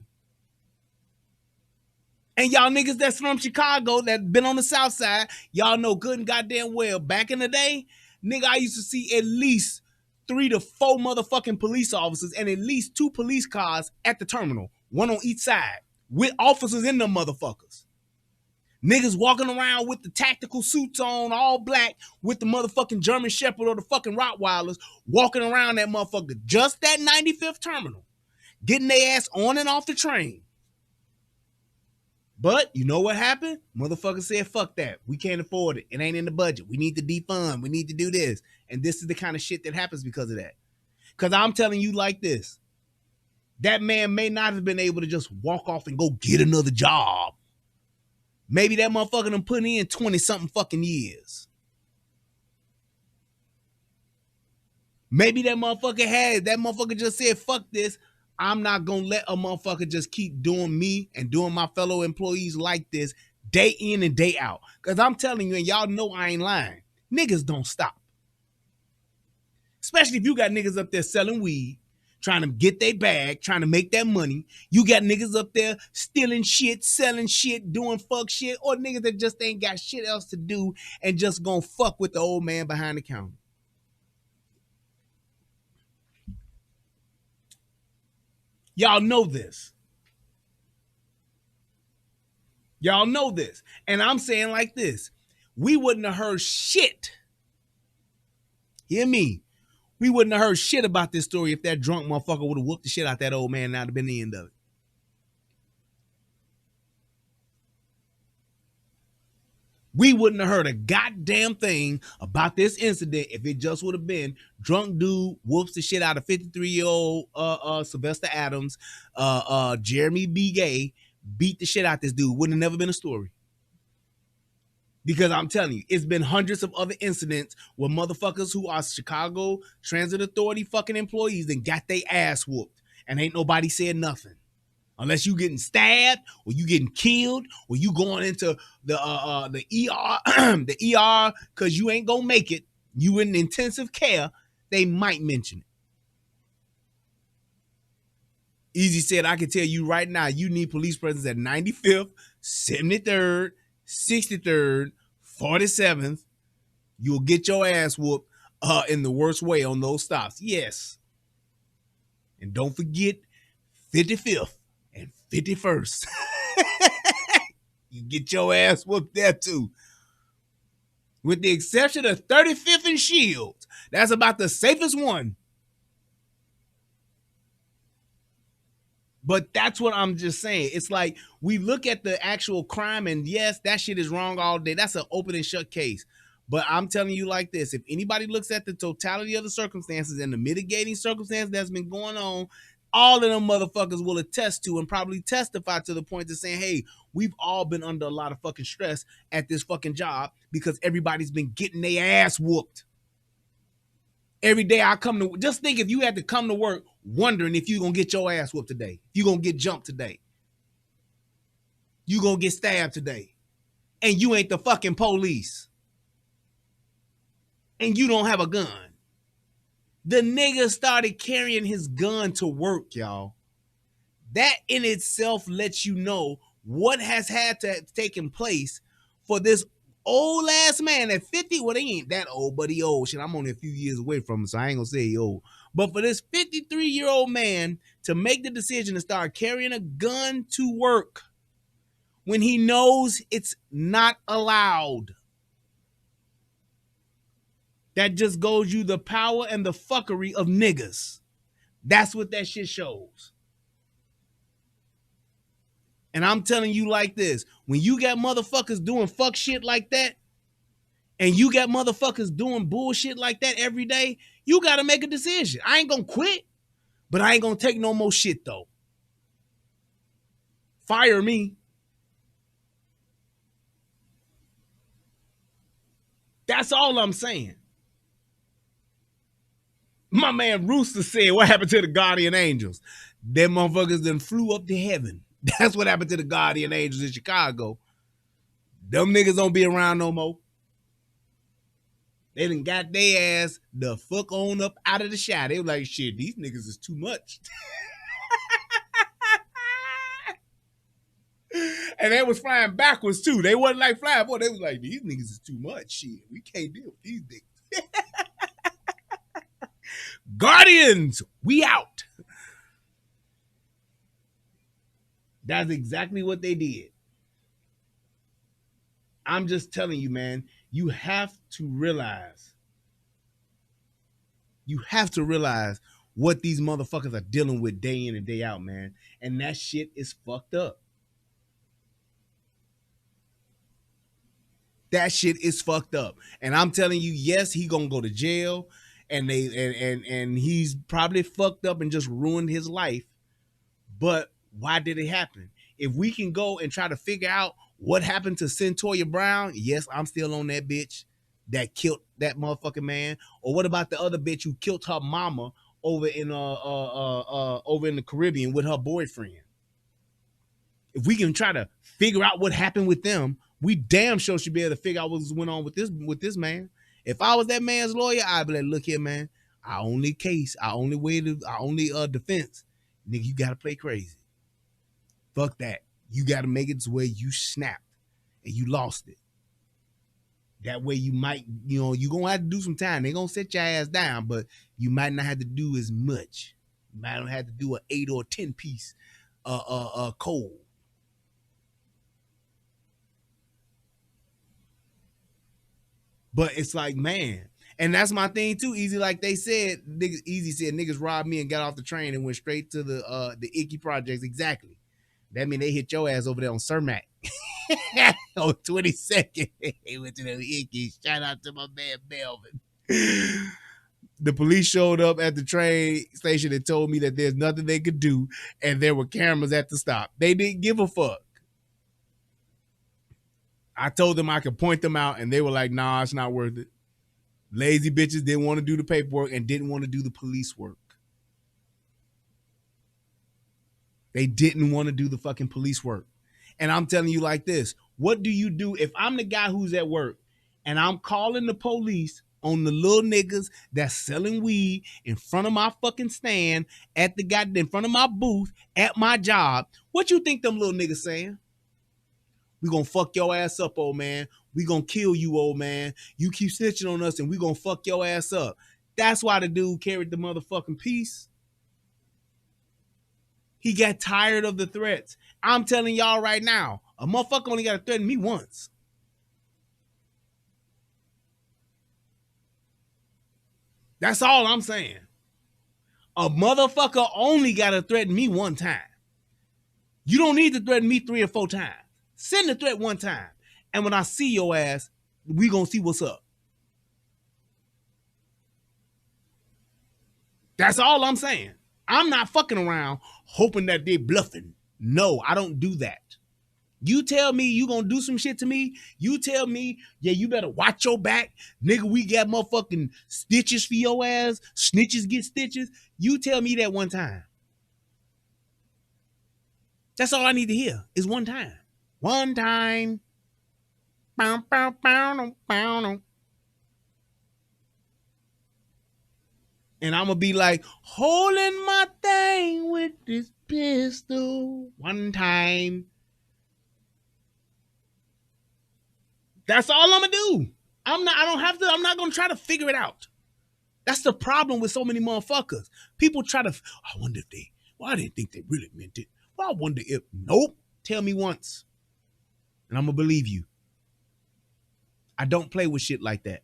Speaker 2: And y'all niggas that's from Chicago that been on the south side, y'all know good and goddamn well, back in the day, nigga, I used to see at least 3 to 4 motherfucking police officers and at least 2 police cars at the terminal, one on each side, with officers in them motherfuckers. Niggas walking around with the tactical suits on, all black, with the motherfucking German Shepherd or the fucking Rottweilers, walking around that motherfucker, just that 95th terminal, getting their ass on and off the train. But you know what happened? Motherfucker said, fuck that. We can't afford it. It ain't in the budget. We need to defund. We need to do this. And this is the kind of shit that happens because of that. Because I'm telling you like this. That man may not have been able to just walk off and go get another job. Maybe that motherfucker done put in 20-something fucking years. Maybe that motherfucker just said, fuck this. I'm not going to let a motherfucker just keep doing me and doing my fellow employees like this day in and day out. Because I'm telling you, and y'all know I ain't lying, niggas don't stop. Especially if you got niggas up there selling weed, trying to get their bag, trying to make that money. You got niggas up there stealing shit, selling shit, doing fuck shit, or niggas that just ain't got shit else to do and just gonna fuck with the old man behind the counter. Y'all know this. Y'all know this. And I'm saying like this. We wouldn't have heard shit. Hear me? We wouldn't have heard shit about this story if that drunk motherfucker would have whooped the shit out that old man and that'd have been the end of it. We wouldn't have heard a goddamn thing about this incident if it just would have been drunk dude whoops the shit out of 53-year-old Sylvester Adams, Jeremy B. Gay, beat the shit out this dude. Wouldn't have never been a story. Because I'm telling you, it's been hundreds of other incidents where motherfuckers who are Chicago Transit Authority fucking employees and got their ass whooped. And ain't nobody said nothing. Unless you getting stabbed or you getting killed or you going into the ER, the ER because you ain't gonna make it. You in intensive care, they might mention it. Easy said, I can tell you right now, you need police presence at 95th, 73rd, 63rd, 47th. You'll get your ass whooped in the worst way on those stops. Yes. And don't forget 55th and 51st. You get your ass whooped there too. With the exception of 35th and Shields. That's about the safest one. But that's what I'm just saying. It's like we look at the actual crime and yes, that shit is wrong all day. That's an open and shut case. But I'm telling you like this, if anybody looks at the totality of the circumstances and the mitigating circumstances that's been going on, all of them motherfuckers will attest to and probably testify to the point of saying, hey, we've all been under a lot of fucking stress at this fucking job because everybody's been getting their ass whooped. Every day I come to, just think if you had to come to work wondering if you're going to get your ass whooped today, if you're going to get jumped today, you're going to get stabbed today, and you ain't the fucking police, and you don't have a gun. The nigga started carrying his gun to work, y'all. That in itself lets you know what has had to have taken place for this old ass man at 50. Well, he ain't that old, but he old. Shit, I'm only a few years away from him, so I ain't gonna say he old. But for this 53-year-old man to make the decision to start carrying a gun to work when he knows it's not allowed, that just goes you the power and the fuckery of niggas. That's what that shit shows. And I'm telling you like this, when you got motherfuckers doing fuck shit like that, and you got motherfuckers doing bullshit like that every day, you got to make a decision. I ain't going to quit, but I ain't going to take no more shit though. Fire me. That's all I'm saying. My man Rooster said, what happened to the guardian angels? Them motherfuckers then flew up to heaven. That's what happened to the guardian angels in Chicago. Them niggas don't be around no more. They done got their ass the fuck on up out of the shot. They were like, shit, these niggas is too much. And they was flying backwards too. They wasn't like flying forward. They was like, these niggas is too much. Shit, we can't deal with these niggas. Guardians, we out. That's exactly what they did. I'm just telling you, man, you have to realize what these motherfuckers are dealing with day in and day out, man. And that shit is fucked up. That shit is fucked up. And I'm telling you, yes, he gonna go to jail, and he's probably fucked up and just ruined his life. But why did it happen? If we can go and try to figure out what happened to Centoya Brown, yes, I'm still on that bitch that killed that motherfucking man. Or what about the other bitch who killed her mama over in the Caribbean with her boyfriend? If we can try to figure out what happened with them, we damn sure should be able to figure out what went on with this man. If I was that man's lawyer, I'd be like, look here, man, our only defense, nigga, you gotta play crazy. Fuck that. You gotta make it to where you snapped and you lost it. That way you might, you're gonna have to do some time. They're gonna set your ass down, but you might not have to do as much. You might not have to do an 8 or 10 piece cold. But it's like, man, and that's my thing too. Easy, like they said, Easy said niggas robbed me and got off the train and went straight to the Icky projects. Exactly. That mean they hit your ass over there on Cermak. On 22nd. They went to the Icky. Shout out to my man Melvin. The police showed up at the train station and told me that there's nothing they could do, and there were cameras at the stop. They didn't give a fuck. I told them I could point them out, and they were like, nah, it's not worth it. Lazy bitches didn't want to do the paperwork and didn't want to do the police work. They didn't want to do the fucking police work. And I'm telling you like this, what do you do if I'm the guy who's at work and I'm calling the police on the little niggas that's selling weed in front of my fucking stand at the goddamn, in front of my booth at my job? What you think them little niggas saying? We gonna fuck your ass up, old man. We gonna kill you, old man. You keep snitching on us and we gonna fuck your ass up. That's why the dude carried the motherfucking piece. He got tired of the threats. I'm telling y'all right now, a motherfucker only got to threaten me once. That's all I'm saying. A motherfucker only got to threaten me one time. You don't need to threaten me 3 or 4 times. Send the threat one time. And when I see your ass, we gonna see what's up. That's all I'm saying. I'm not fucking around hoping that they bluffing. No, I don't do that. You tell me you gonna do some shit to me. You tell me, yeah, you better watch your back. Nigga, we got motherfucking stitches for your ass. Snitches get stitches. You tell me that one time. That's all I need to hear is one time. One time. Bow, bow, bow, bow, bow. And I'm going to be like, holding my thing with this pistol one time. That's all I'm going to do. I'm not going to try to figure it out. That's the problem with so many motherfuckers. People try to, I wonder if I didn't think they really meant it. Well, I wonder if, nope. Tell me once. And I'm going to believe you. I don't play with shit like that.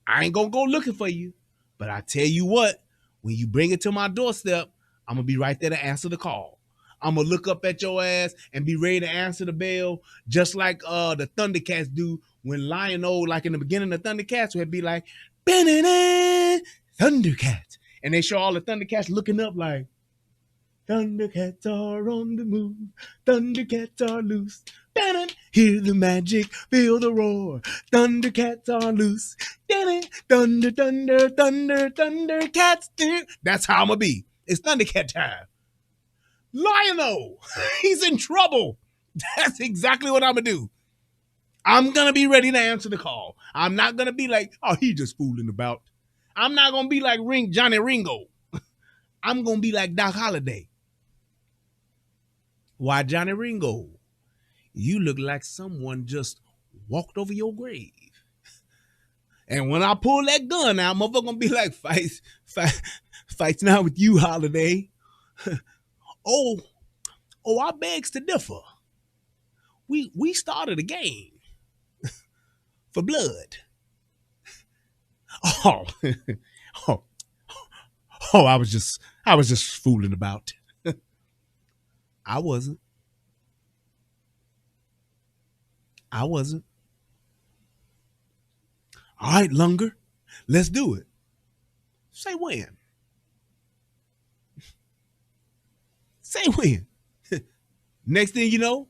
Speaker 2: I ain't going to go looking for you. But I tell you what, when you bring it to my doorstep, I'm going to be right there to answer the call. I'm going to look up at your ass and be ready to answer the bell, just like the Thundercats do when Lion-O, like in the beginning of Thundercats, would be like, Thundercats. And they show all the Thundercats looking up like, Thundercats are on the move. Thundercats are loose. Hear the magic, feel the roar. Thundercats are loose. Thunder, thunder, thunder, Thundercats. That's how I'm going to be. It's Thundercat time. Lion-O, he's in trouble. That's exactly what I'm going to do. I'm going to be ready to answer the call. I'm not going to be like, oh, he just fooling about. I'm not going to be like Johnny Ringo. I'm going to be like Doc Holliday. Why, Johnny Ringo? You look like someone just walked over your grave. And when I pull that gun out, motherfucker gonna be like, fights now with you, Holiday. oh, I begs to differ. We started a game for blood. Oh, I was just fooling about. I wasn't. All right, Lunger, let's do it. Say when. Say when. Next thing you know,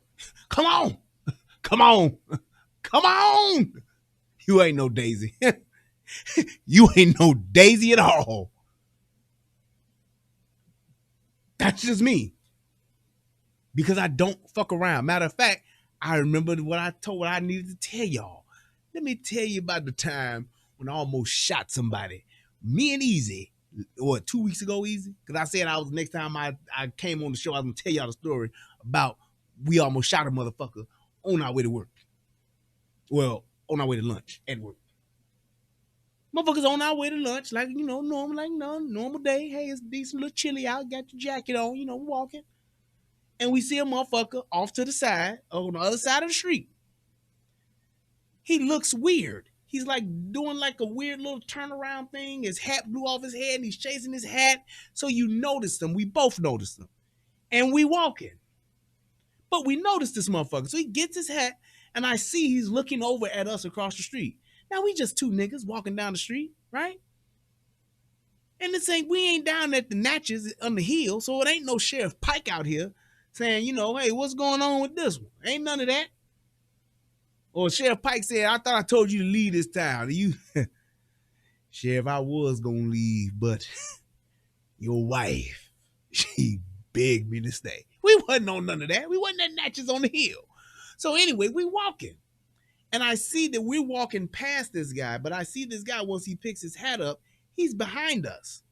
Speaker 2: come on. You ain't no Daisy. You ain't no Daisy at all. That's just me. Because I don't fuck around. Matter of fact, I remember what I needed to tell y'all. Let me tell you about the time when I almost shot somebody. Me and Easy, 2 weeks ago, Easy? Because I said next time I came on the show, I was going to tell y'all the story about we almost shot a motherfucker on our way to work. Well, on our way to lunch at work. Motherfuckers on our way to lunch, like, normal day. Hey, it's decent, little chilly out. Got your jacket on, walking. And we see a motherfucker off to the side, on the other side of the street. He looks weird. He's like doing like a weird little turnaround thing. His hat blew off his head and he's chasing his hat. So you noticed him. We both noticed him. And we walking. But we noticed this motherfucker. So he gets his hat and I see he's looking over at us across the street. Now we just 2 niggas walking down the street, right? And we ain't down at the Natchez on the hill. So it ain't no Sheriff Pike out here saying, hey, what's going on with this one? Ain't none of that. Or Sheriff Pike said, I thought I told you to leave this town. Sheriff, I was going to leave, but your wife, she begged me to stay. We wasn't on none of that. We wasn't at Natchez on the hill. So anyway, we walking. And I see that we're walking past this guy, but I see this guy, once he picks his hat up, he's behind us.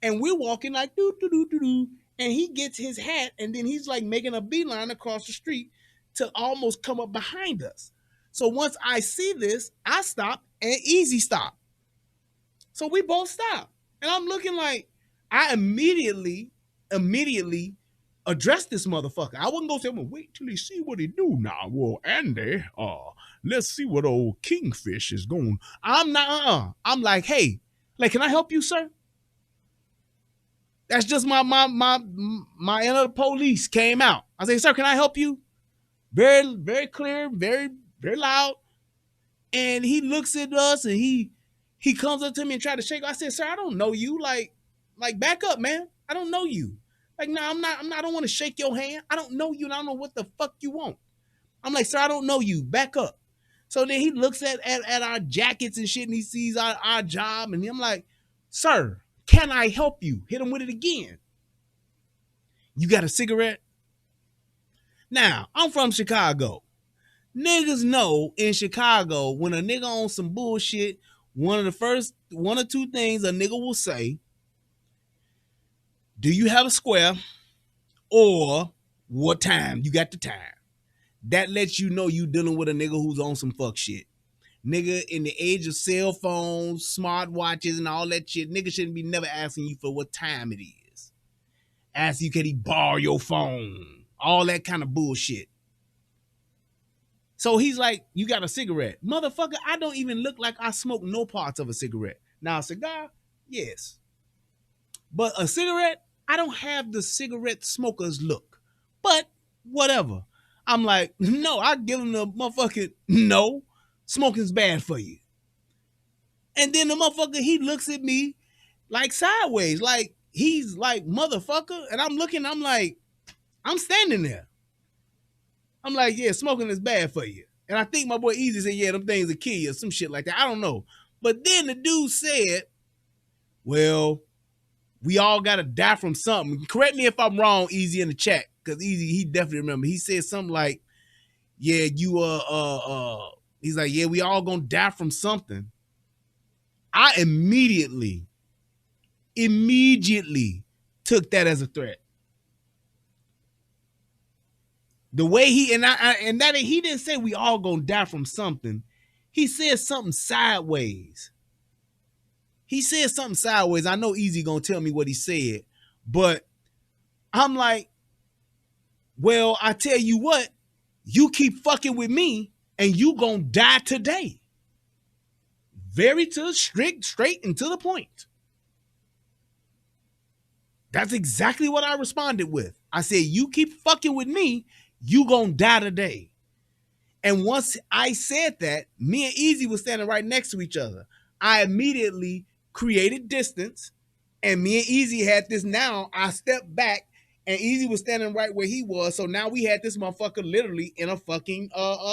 Speaker 2: And we're walking like doo-doo-doo-doo-doo. And he gets his hat, and then he's like making a beeline across the street to almost come up behind us. So once I see this, I stop and Easy stop. So we both stop. And I'm looking like, I immediately addressed this motherfucker. I wasn't going to say, I'm going to wait till he see what he do now. Well, Andy, let's see what old Kingfish is going. I'm not, I'm like, hey, can I help you, sir? That's just my inner police came out. I say, sir, can I help you? Very, very clear, very, very loud. And he looks at us and he comes up to me and try to shake. I said, sir, I don't know you. Like back up, man. I don't know you. Like, no, I'm not, I don't want to shake your hand. I don't know you and I don't know what the fuck you want. I'm like, sir, I don't know you. Back up. So then he looks at our jackets and shit and he sees our job. And I'm like, sir, can I help you? Hit him with it again. You got a cigarette? Now, I'm from Chicago. Niggas know in Chicago when a nigga on some bullshit, one or two things a nigga will say, do you have a square? Or what time? You got the time. That lets you know you dealing with a nigga who's on some fuck shit. Nigga, in the age of cell phones, smartwatches, and all that shit, nigga shouldn't be never asking you for what time it is. Ask you, can he borrow your phone? All that kind of bullshit. So he's like, you got a cigarette. Motherfucker, I don't even look like I smoke no parts of a cigarette. Now, a cigar, yes. But a cigarette, I don't have the cigarette smoker's look. But whatever. I'm like, no, I give him the motherfucking no. Smoking's bad for you. And then the motherfucker, he looks at me like sideways. Like, he's like, motherfucker. And I'm looking, I'm like, I'm standing there. I'm like, yeah, smoking is bad for you. And I think my boy Easy said, yeah, them things will kill you or some shit like that. I don't know. But then the dude said, well, we all got to die from something. Correct me if I'm wrong, Easy, in the chat. Because Easy, he definitely remember. He said something like, yeah, he's like, yeah, we all gonna die from something. I immediately took that as a threat. The way he he didn't say we all gonna die from something. He said something sideways. I know Easy gonna tell me what he said, but I'm like, well, I tell you what, you keep fucking with me and you gonna die today. Very straight and to the point. That's exactly what I responded with. I said, you keep fucking with me, you gonna die today. And once I said that, me and Easy was standing right next to each other. I immediately created distance, and me and Easy had this now. I stepped back, and Easy was standing right where he was. So now we had this motherfucker literally in a fucking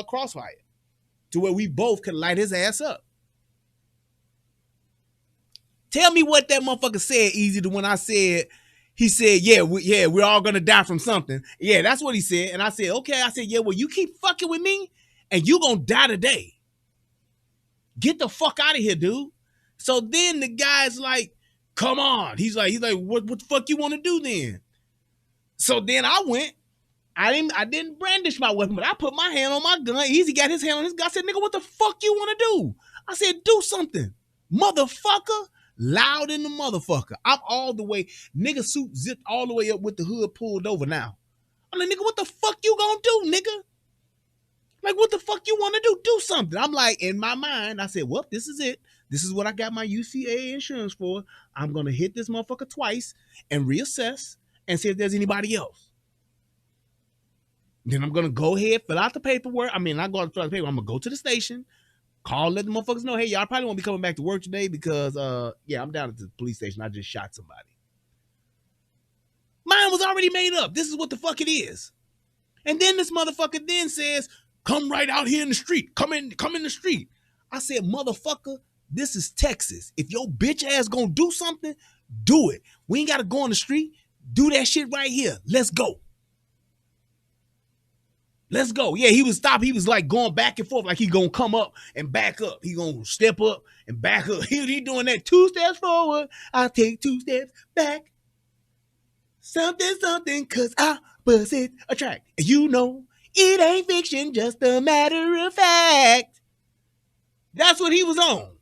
Speaker 2: crossfire to where we both could light his ass up. Tell me what that motherfucker said, Easy, to when I said, he said, we're all gonna die from something. Yeah, that's what he said. And I said, okay. I said, yeah, well, you keep fucking with me and you gonna die today. Get the fuck out of here, dude. So then the guy's like, come on. He's like, what the fuck you want to do then? So then I went. I didn't brandish my weapon, but I put my hand on my gun. Easy got his hand on his gun. I said, nigga, what the fuck you want to do? I said, do something. Motherfucker. Loud in the motherfucker. I'm all the way. Nigga suit zipped all the way up with the hood pulled over now. I'm like, nigga, what the fuck you gonna do, nigga? Like, what the fuck you want to do? Do something. I'm like, in my mind, I said, well, this is it. This is what I got my UCA insurance for. I'm going to hit this motherfucker twice and reassess and see if there's anybody else. Then I'm going to go ahead, fill out the paperwork. I mean, I go out to fill out the paper. I'm going to go to the station, call, let the motherfuckers know, hey, y'all probably won't be coming back to work today because, I'm down at the police station. I just shot somebody. Mine was already made up. This is what the fuck it is. And then this motherfucker then says, come right out here in the street. Come in the street. I said, motherfucker, this is Texas. If your bitch ass gonna do something, do it. We ain't gotta go on the street. Do that shit right here. Let's go. Let's go. Yeah, he was stopped. He was like going back and forth like he gonna come up and back up. He gonna step up and back up. He doing that 2 steps forward. I'll take 2 steps back. Something, cause opposite attract. You know, it ain't fiction, just a matter of fact. That's what he was on.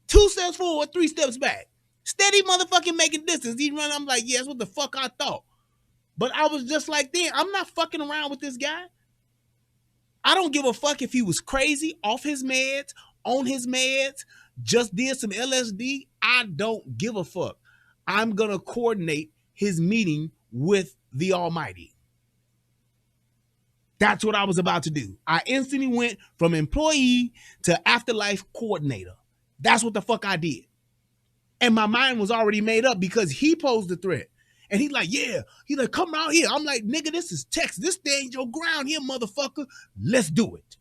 Speaker 2: 2 steps forward, 3 steps back. Steady motherfucking making distance. He run, I'm like, yeah, that's what the fuck I thought. But I was just like, then, I'm not fucking around with this guy. I don't give a fuck if he was crazy, off his meds, on his meds, just did some LSD. I don't give a fuck. I'm going to coordinate his meeting with the Almighty. That's what I was about to do. I instantly went from employee to afterlife coordinator. That's what the fuck I did. And my mind was already made up because he posed the threat. And he's like, yeah. He's like, come out here. I'm like, nigga, this is Texas. This ain't your ground here, motherfucker. Let's do it.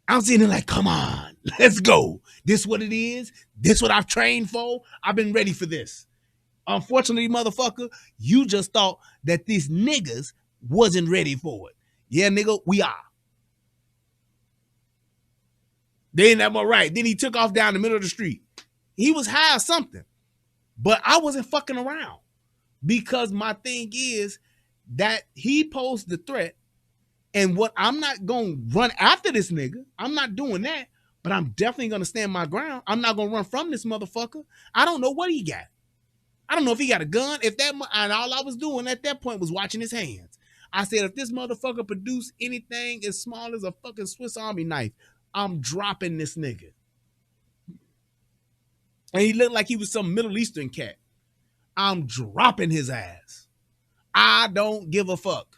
Speaker 2: I'm sitting there like, come on, let's go. This what it is. This what I've trained for. I've been ready for this. Unfortunately, motherfucker, you just thought that these niggas wasn't ready for it. Yeah, nigga, we are. They ain't that much right. Then he took off down the middle of the street. He was high or something. But I wasn't fucking around. Because my thing is that he posed the threat. And what I'm not going to run after this nigga. I'm not doing that. But I'm definitely going to stand my ground. I'm not going to run from this motherfucker. I don't know what he got. I don't know if he got a gun. And all I was doing at that point was watching his hands. I said, if this motherfucker produce anything as small as a fucking Swiss Army knife, I'm dropping this nigga. And he looked like he was some Middle Eastern cat. I'm dropping his ass. I don't give a fuck.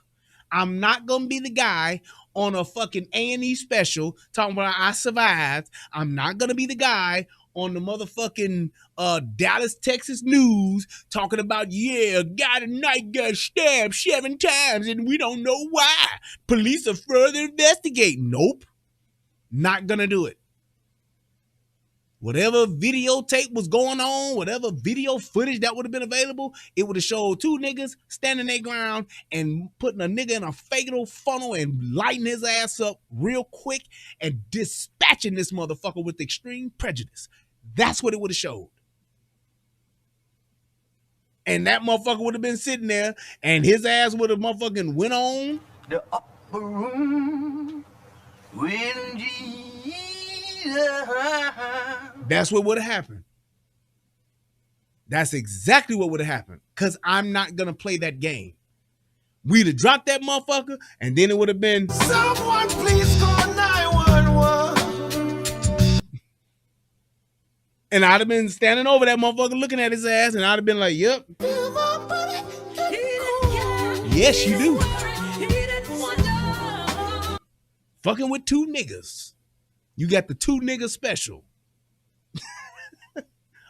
Speaker 2: I'm not going to be the guy on a fucking A&E special talking about I survived. I'm not going to be the guy on the motherfucking Dallas, Texas news talking about, yeah, a guy tonight got stabbed 7 times and we don't know why. Police are further investigating. Nope. Not going to do it. Whatever videotape was going on, whatever video footage that would have been available, it would have showed 2 niggas standing their ground and putting a nigga in a fatal funnel and lighting his ass up real quick and dispatching this motherfucker with extreme prejudice. That's what it would have showed. And that motherfucker would have been sitting there and his ass would have motherfucking went on.
Speaker 9: The upper room when
Speaker 2: That's what would have happened. That's exactly what would have happened. Because I'm not going to play that game. We'd have dropped that motherfucker, and then it would have been, someone please call 911. And I'd have been standing over that motherfucker looking at his ass, and I'd have been like, yep. Yes, you do. Fucking with 2 niggas. You got the 2 niggas special.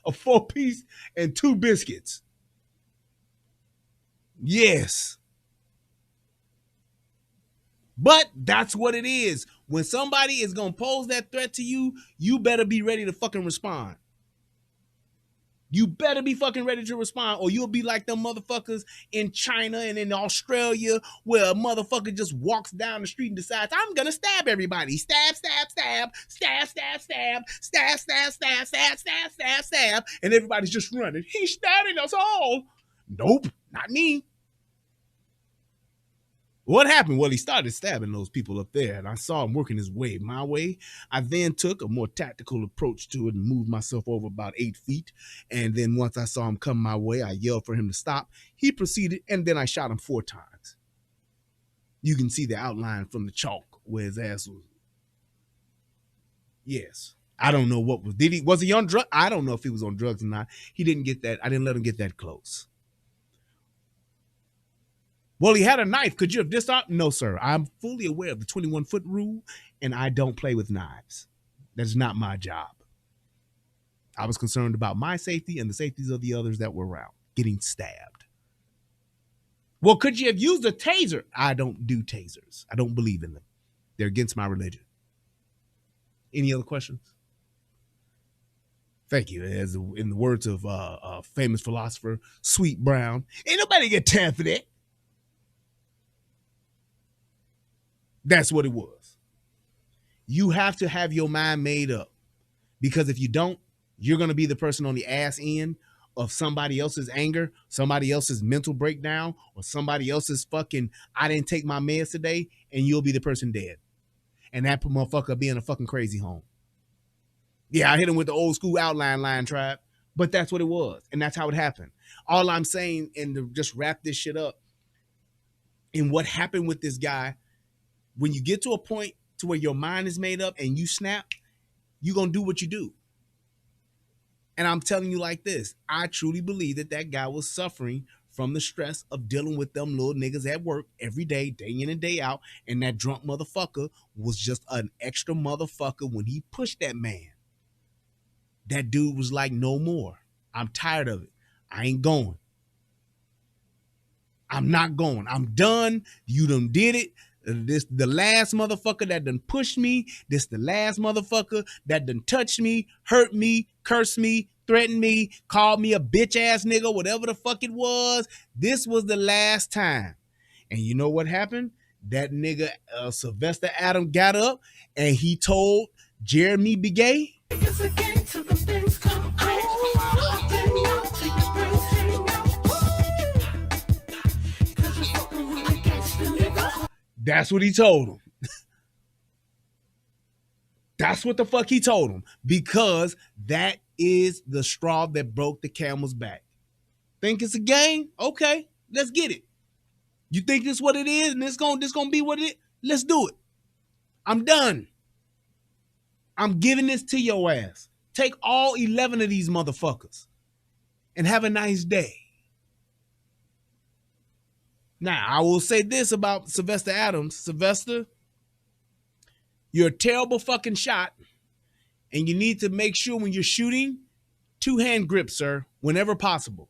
Speaker 2: A 4-piece and 2 biscuits. Yes. But that's what it is. When somebody is going to pose that threat to you, you better be ready to fucking respond. You better be fucking ready to respond, or you'll be like them motherfuckers in China and in Australia where a motherfucker just walks down the street and decides, I'm gonna stab everybody. Stab, stab, stab, stab, stab, stab, stab, stab, stab, stab, stab, stab, stab, and everybody's just running. He's stabbing us all. Nope, not me. What happened? Well, he started stabbing those people up there, and I saw him working his way my way. I then took a more tactical approach to it and moved myself over about 8 feet. And then once I saw him come my way, I yelled for him to stop. He proceeded, and then I shot him 4 times. You can see the outline from the chalk where his ass was. Yes. I don't know what was he on drugs? I don't know if he was on drugs or not. He didn't get that. I didn't let him get that close. Well, he had a knife. Could you have disarmed? No, sir. I'm fully aware of the 21-foot rule, and I don't play with knives. That is not my job. I was concerned about my safety and the safeties of the others that were around getting stabbed. Well, could you have used a taser? I don't do tasers. I don't believe in them. They're against my religion. Any other questions? Thank you. As in the words of a famous philosopher, Sweet Brown, ain't nobody get time for that. That's what it was. You have to have your mind made up, because if you don't, you're going to be the person on the ass end of somebody else's anger, somebody else's mental breakdown, or somebody else's fucking, I didn't take my meds today, and you'll be the person dead. And that motherfucker be in a fucking crazy home. Yeah, I hit him with the old school outline line, tribe, but that's what it was. And that's how it happened. All I'm saying, and to just wrap this shit up, in what happened with this guy, when you get to a point to where your mind is made up and you snap, you're going to do what you do. And I'm telling you like this, I truly believe that guy was suffering from the stress of dealing with them little niggas at work every day in and day out. And that drunk motherfucker was just an extra motherfucker when he pushed that man. That dude was like, no more. I'm tired of it. I ain't going. I'm not going. I'm done. You done did it. This the last motherfucker that done pushed me. This the last motherfucker that done touched me, hurt me, cursed me, threatened me, called me a bitch ass nigga, whatever the fuck it was. This was the last time. And you know what happened? That nigga Sylvester Adams got up and he told Jeremy Begay, that's what he told him. That's what the fuck he told him. Because that is the straw that broke the camel's back. Think it's a game? Okay, let's get it. You think this what it is and this gonna be what it is? Let's do it. I'm done. I'm giving this to your ass. Take all 11 of these motherfuckers and have a nice day. Now, I will say this about Sylvester Adams. Sylvester, you're a terrible fucking shot, and you need to make sure when you're shooting, 2-hand grip, sir, whenever possible.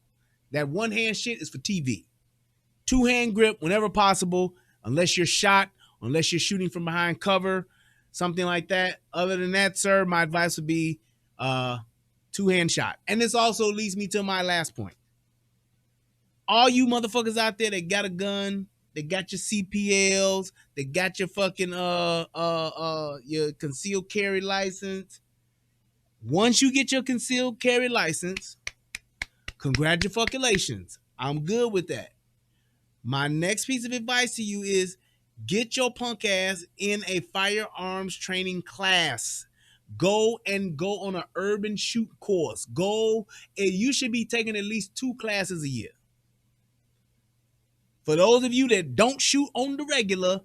Speaker 2: That 1-hand shit is for TV. 2-hand grip whenever possible, unless you're shot, unless you're shooting from behind cover, something like that. Other than that, sir, my advice would be 2-hand shot. And this also leads me to my last point. All you motherfuckers out there that got a gun, they got your CPLs, they got your fucking your concealed carry license. Once you get your concealed carry license, congratulations. I'm good with that. My next piece of advice to you is get your punk ass in a firearms training class. Go on an urban shoot course. And you should be taking at least 2 classes a year. For those of you that don't shoot on the regular,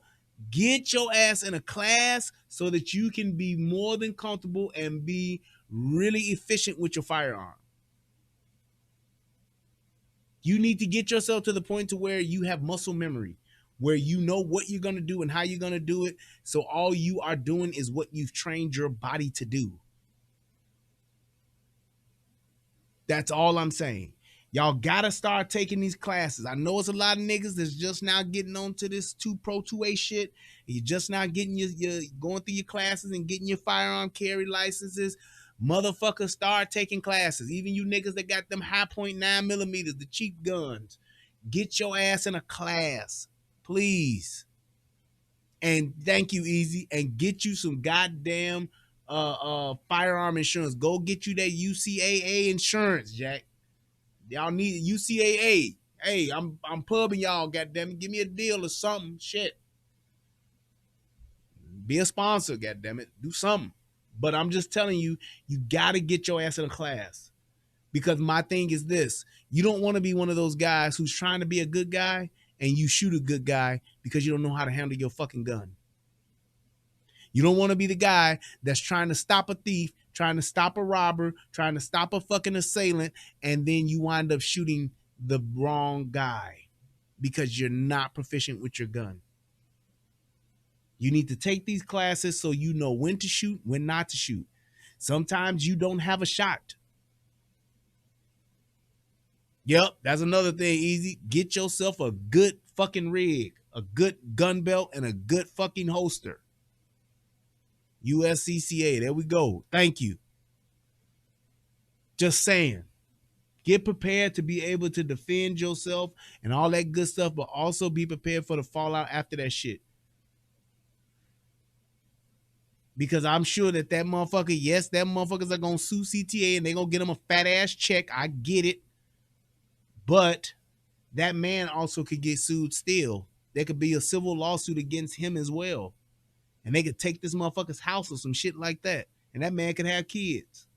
Speaker 2: get your ass in a class so that you can be more than comfortable and be really efficient with your firearm. You need to get yourself to the point to where you have muscle memory, where you know what you're going to do and how you're going to do it. So all you are doing is what you've trained your body to do. That's all I'm saying. Y'all gotta start taking these classes. I know it's a lot of niggas that's just now getting onto this 2A shit. You're just now getting your going through your classes and getting your firearm carry licenses. Motherfuckers, start taking classes. Even you niggas that got them high point 9mm, the cheap guns. Get your ass in a class, please. And thank you, Easy. And get you some goddamn firearm insurance. Go get you that UCAA insurance, Jack. Y'all need UCAA. Hey, I'm pubbing y'all, goddammit. Give me a deal or something. Shit. Be a sponsor, goddammit. Do something. But I'm just telling you, you gotta get your ass in a class. Because my thing is this. You don't want to be one of those guys who's trying to be a good guy and you shoot a good guy because you don't know how to handle your fucking gun. You don't want to be the guy that's trying to stop a thief, trying to stop a robber, trying to stop a fucking assailant, and then you wind up shooting the wrong guy because you're not proficient with your gun. You need to take these classes so you know when to shoot, when not to shoot. Sometimes you don't have a shot. Yep, that's another thing, Easy. Get yourself a good fucking rig, a good gun belt, and a good fucking holster. USCCA, there we go. Thank you. Just saying. Get prepared to be able to defend yourself and all that good stuff, but also be prepared for the fallout after that shit. Because I'm sure that motherfucker, yes, that motherfuckers are going to sue CTA and they're going to get them a fat ass check. I get it. But that man also could get sued still. There could be a civil lawsuit against him as well. And they could take this motherfucker's house or some shit like that. And that man could have kids.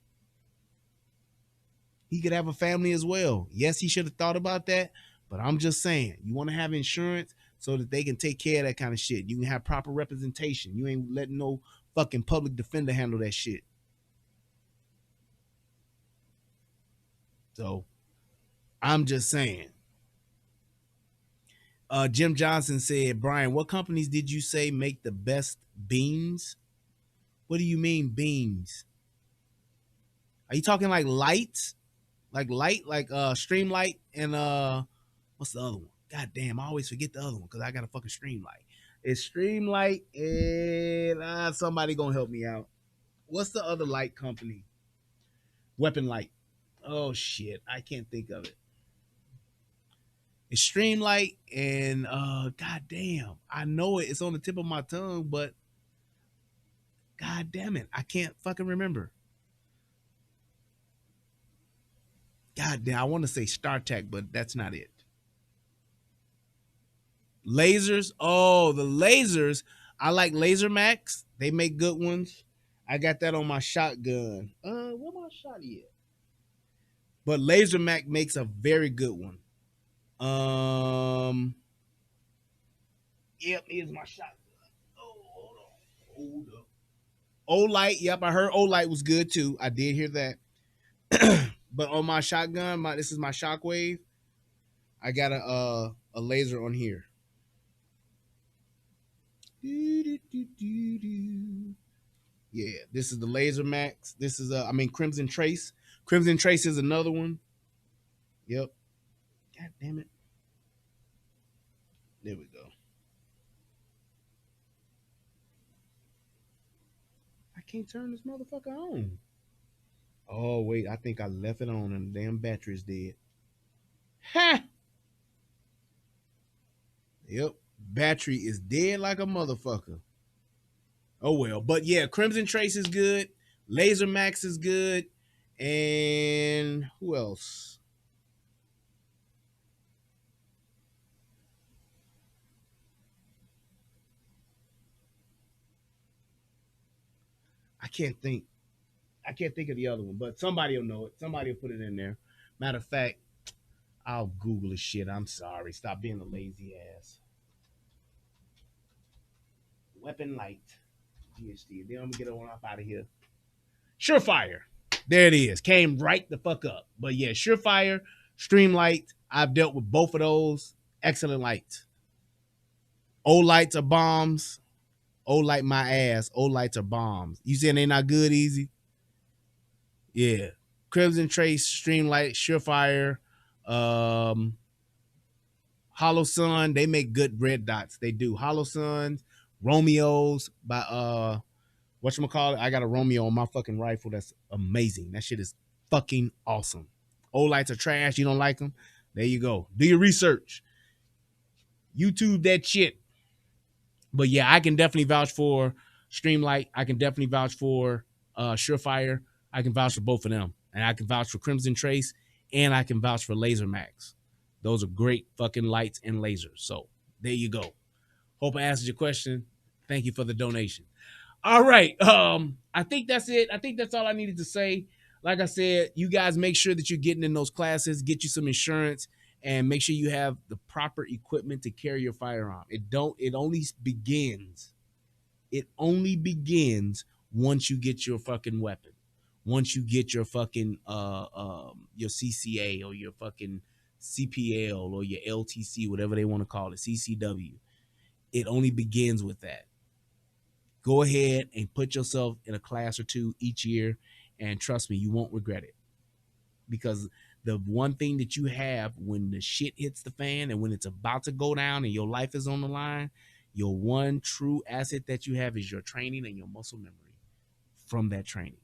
Speaker 2: He could have a family as well. Yes, he should have thought about that. But I'm just saying, you want to have insurance so that they can take care of that kind of shit. You can have proper representation. You ain't letting no fucking public defender handle that shit. So I'm just saying. Jim Johnson said, Brian, what companies did you say make the best beams? What do you mean beams? Are you talking like lights? Like light, like Streamlight and what's the other one? God damn, I always forget the other one because I got a fucking Streamlight. It's Streamlight and somebody gonna help me out. What's the other light company? Weapon Light. Oh shit, I can't think of it. It's Streamlight and god damn, I know it. It's on the tip of my tongue, but god damn it, I can't fucking remember. God damn, I want to say StarTech, but that's not it. Lasers. Oh, the lasers. I like Laser Max. They make good ones. I got that on my shotgun. Where my shot at? But Laser Mac makes a very good one. Yep, here's my shotgun. Oh, hold up. Olight. Yep, I heard Olight was good too. I did hear that. But on my shotgun, this is my Shockwave. I got a laser on here. Yeah, this is the Laser Max. This is Crimson Trace. Crimson Trace is another one. Yep. God damn it. There we go. I can't turn this motherfucker on. Oh wait, I think I left it on and the damn battery's dead. Ha! Yep. Battery is dead like a motherfucker. Oh well, but yeah, Crimson Trace is good. Laser Max is good. And who else? I can't think of the other one, but somebody will know it. Somebody will put it in there. Matter of fact, I'll Google the shit. I'm sorry. Stop being a lazy ass. Weapon Light. GSD. Then I'm gonna get on up out of here. Surefire. There it is. Came right the fuck up. But yeah, Surefire, Streamlight. I've dealt with both of those. Excellent lights. Old lights are bombs. Old light my ass. Old lights are bombs. You saying they not good, easy? Yeah. Crimson Trace, Streamlight, Surefire, Hollow Sun. They make good red dots. They do. Hollow Suns, Romeos by whatchamacallit. I got a Romeo on my fucking rifle. That's amazing. That shit is fucking awesome. Old lights are trash. You don't like them? There you go. Do your research. YouTube that shit. But yeah, I can definitely vouch for Streamlight. I can definitely vouch for Surefire. I can vouch for both of them. And I can vouch for Crimson Trace. And I can vouch for Laser Max. Those are great fucking lights and lasers. So there you go. Hope I answered your question. Thank you for the donation. All right. I think that's it. I think that's all I needed to say. Like I said, you guys make sure that you're getting in those classes, get you some insurance, and make sure you have the proper equipment to carry your firearm. It only begins once you get your fucking weapon. Once you get your fucking your CCA or your fucking CPL or your LTC, whatever they want to call it, CCW. It only begins with that. Go ahead and put yourself in a class or two each year, and trust me, you won't regret it. Because the one thing that you have when the shit hits the fan and when it's about to go down and your life is on the line, your one true asset that you have is your training and your muscle memory from that training.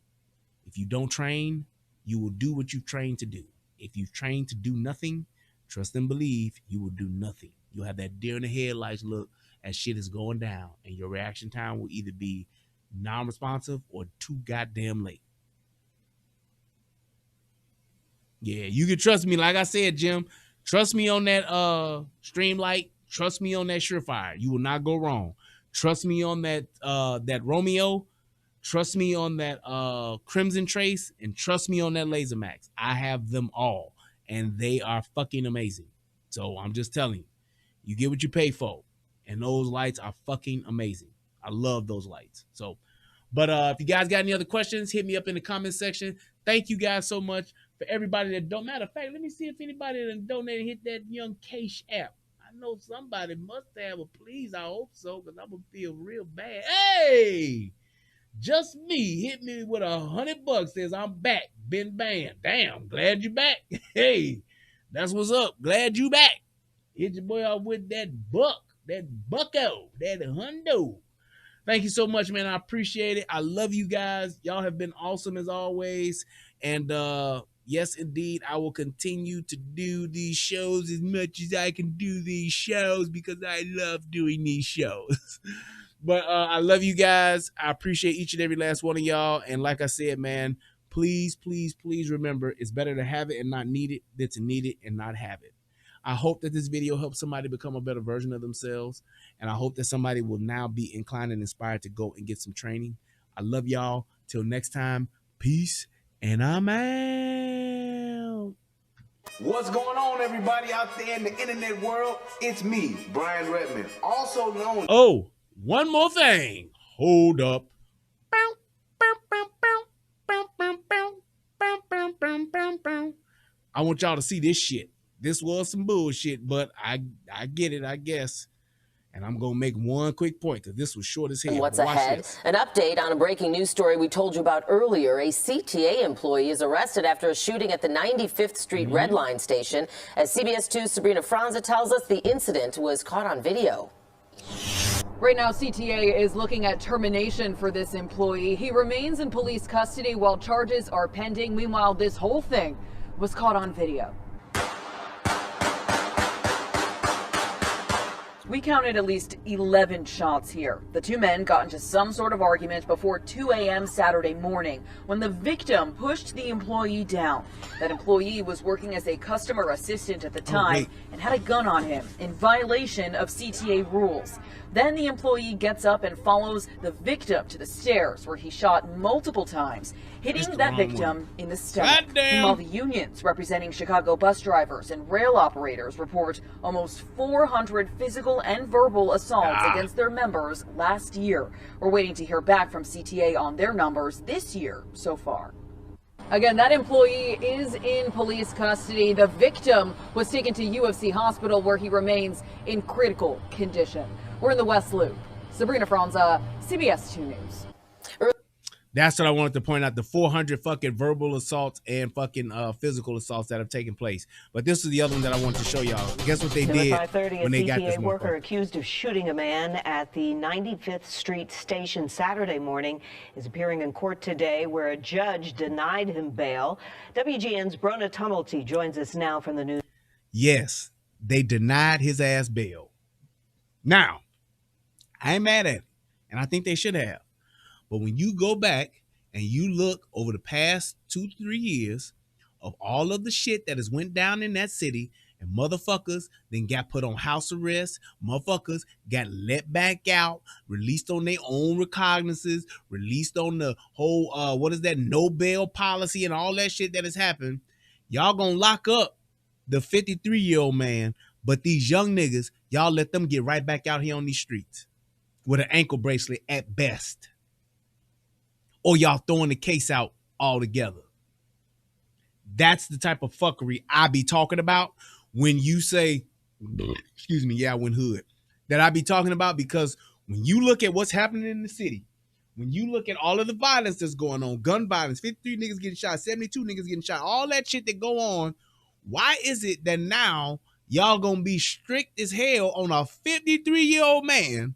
Speaker 2: If you don't train, you will do what you've trained to do. If you've trained to do nothing, trust and believe you will do nothing. You'll have that deer in the headlights look as shit is going down, and your reaction time will either be non-responsive or too goddamn late. Yeah, you can trust me. Like I said, Jim, trust me on that Streamlight. Trust me on that Surefire. You will not go wrong. Trust me on that Romeo. Trust me on that Crimson Trace, and trust me on that Laser Max. I have them all, and they are fucking amazing. So I'm just telling you, you get what you pay for, and those lights are fucking amazing. I love those lights. So, but if you guys got any other questions, hit me up in the comment section. Thank you guys so much For everybody that don't, matter of fact, let me see if anybody that donated hit that Young Cash app. I know somebody must have a please. I hope so, because I'm gonna feel real bad. Hey, just me hit me with $100. Says I'm back. Been banned. Damn, glad you back. Hey, that's what's up. Glad you back. Hit your boy off with that bucko, that hundo. Thank you so much, man. I appreciate it. I love you guys. Y'all have been awesome as always. And yes, indeed, I will continue to do these shows as much as I can do these shows because I love doing these shows. But I love you guys. I appreciate each and every last one of y'all. And like I said, man, please, please, please remember, it's better to have it and not need it than to need it and not have it. I hope that this video helps somebody become a better version of themselves. And I hope that somebody will now be inclined and inspired to go and get some training. I love y'all. Till next time, peace, and I'm out.
Speaker 10: What's going on, everybody out there in the internet world? It's me, Brian Redmond, also known...
Speaker 2: Oh, one more thing. Hold up. I want y'all to see this shit. This was some bullshit, but I get it, I guess. And I'm going to make one quick point because this was short as hell.
Speaker 11: What's ahead? This. An update on a breaking news story we told you about earlier. A CTA employee is arrested after a shooting at the 95th Street Red Line station. As CBS 2's Sabrina Franza tells us, the incident was caught on video.
Speaker 12: Right now, CTA is looking at termination for this employee. He remains in police custody while charges are pending. Meanwhile, this whole thing was caught on video. We counted at least 11 shots here. The two men got into some sort of argument before 2 a.m. Saturday morning when the victim pushed the employee down. That employee was working as a customer assistant at the time and had a gun on him in violation of CTA rules. Then the employee gets up and follows the victim to the stairs where he shot multiple times, hitting that victim in the stomach. While the unions representing Chicago bus drivers and rail operators report almost 400 physical and verbal assaults against their members last year. We're waiting to hear back from CTA on their numbers this year so far. Again, that employee is in police custody. The victim was taken to UFC Hospital where he remains in critical condition. We're in the West Loop. Sabrina Franza, CBS 2 News.
Speaker 2: That's what I wanted to point out, the 400 fucking verbal assaults and fucking physical assaults that have taken place. But this is the other one that I wanted to show y'all. Guess what they did when they got this
Speaker 5: CTA worker accused of shooting a man at the 95th Street station Saturday morning is appearing in court today where a judge denied him bail. WGN's Brona Tumulty joins us now from the news.
Speaker 2: Yes, they denied his ass bail. Now, I ain't mad at it, and I think they should have. But when you go back and you look over the past 2 to 3 years of all of the shit that has went down in that city, and motherfuckers then got put on house arrest, motherfuckers got let back out, released on their own recognizances, released on the whole, no bail policy and all that shit that has happened, y'all gonna lock up the 53-year-old man, but these young niggas, y'all let them get right back out here on these streets with an ankle bracelet at best. Or y'all throwing the case out altogether. That's the type of fuckery I be talking about when you say, excuse me, yeah, when hood. That I be talking about because when you look at what's happening in the city, when you look at all of the violence that's going on, gun violence, 53 niggas getting shot, 72 niggas getting shot, all that shit that go on, why is it that now y'all gonna be strict as hell on a 53-year-old man,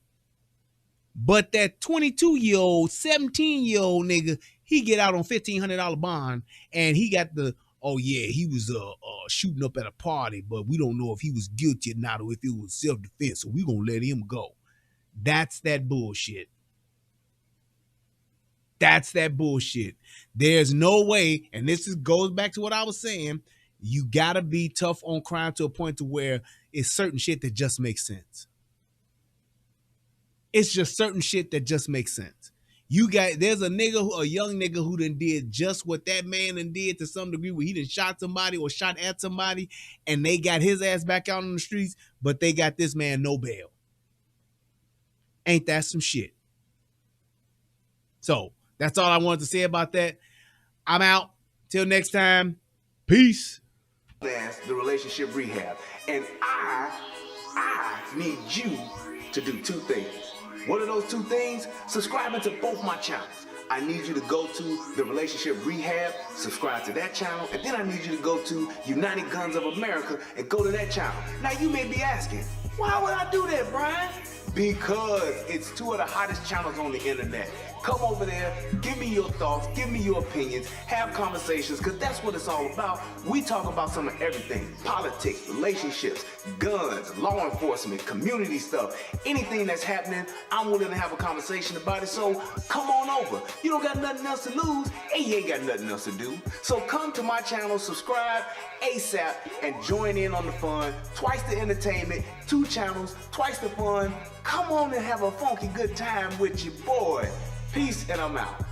Speaker 2: but that 22-year-old, 17-year-old nigga, he get out on $1,500 bond, and he got the, oh yeah, he was shooting up at a party, but we don't know if he was guilty or not, or if it was self-defense, so we gonna let him go. That's that bullshit. That's that bullshit. There's no way, and goes back to what I was saying, you gotta be tough on crime to a point to where it's certain shit that just makes sense. It's just certain shit that just makes sense. There's a young nigga who done did just what that man done did to some degree, where he done shot somebody or shot at somebody, and they got his ass back out on the streets, but they got this man no bail. Ain't that some shit? So that's all I wanted to say about that. I'm out. Till next time. Peace.
Speaker 10: The relationship rehab. And I need you to do two things. What are those two things? Subscribing to both my channels. I need you to go to the Relationship Rehab, subscribe to that channel, and then I need you to go to United Guns of America and go to that channel. Now you may be asking, why would I do that, Brian? Because it's two of the hottest channels on the internet. Come over there, give me your thoughts, give me your opinions, have conversations, because that's what it's all about. We talk about some of everything: politics, relationships, guns, law enforcement, community stuff. Anything that's happening, I'm willing to have a conversation about it, so come on over. You don't got nothing else to lose, and you ain't got nothing else to do. So come to my channel, subscribe ASAP, and join in on the fun. Twice the entertainment, 2 channels, twice the fun. Come on and have a funky good time with your boy. Peace, and I'm out.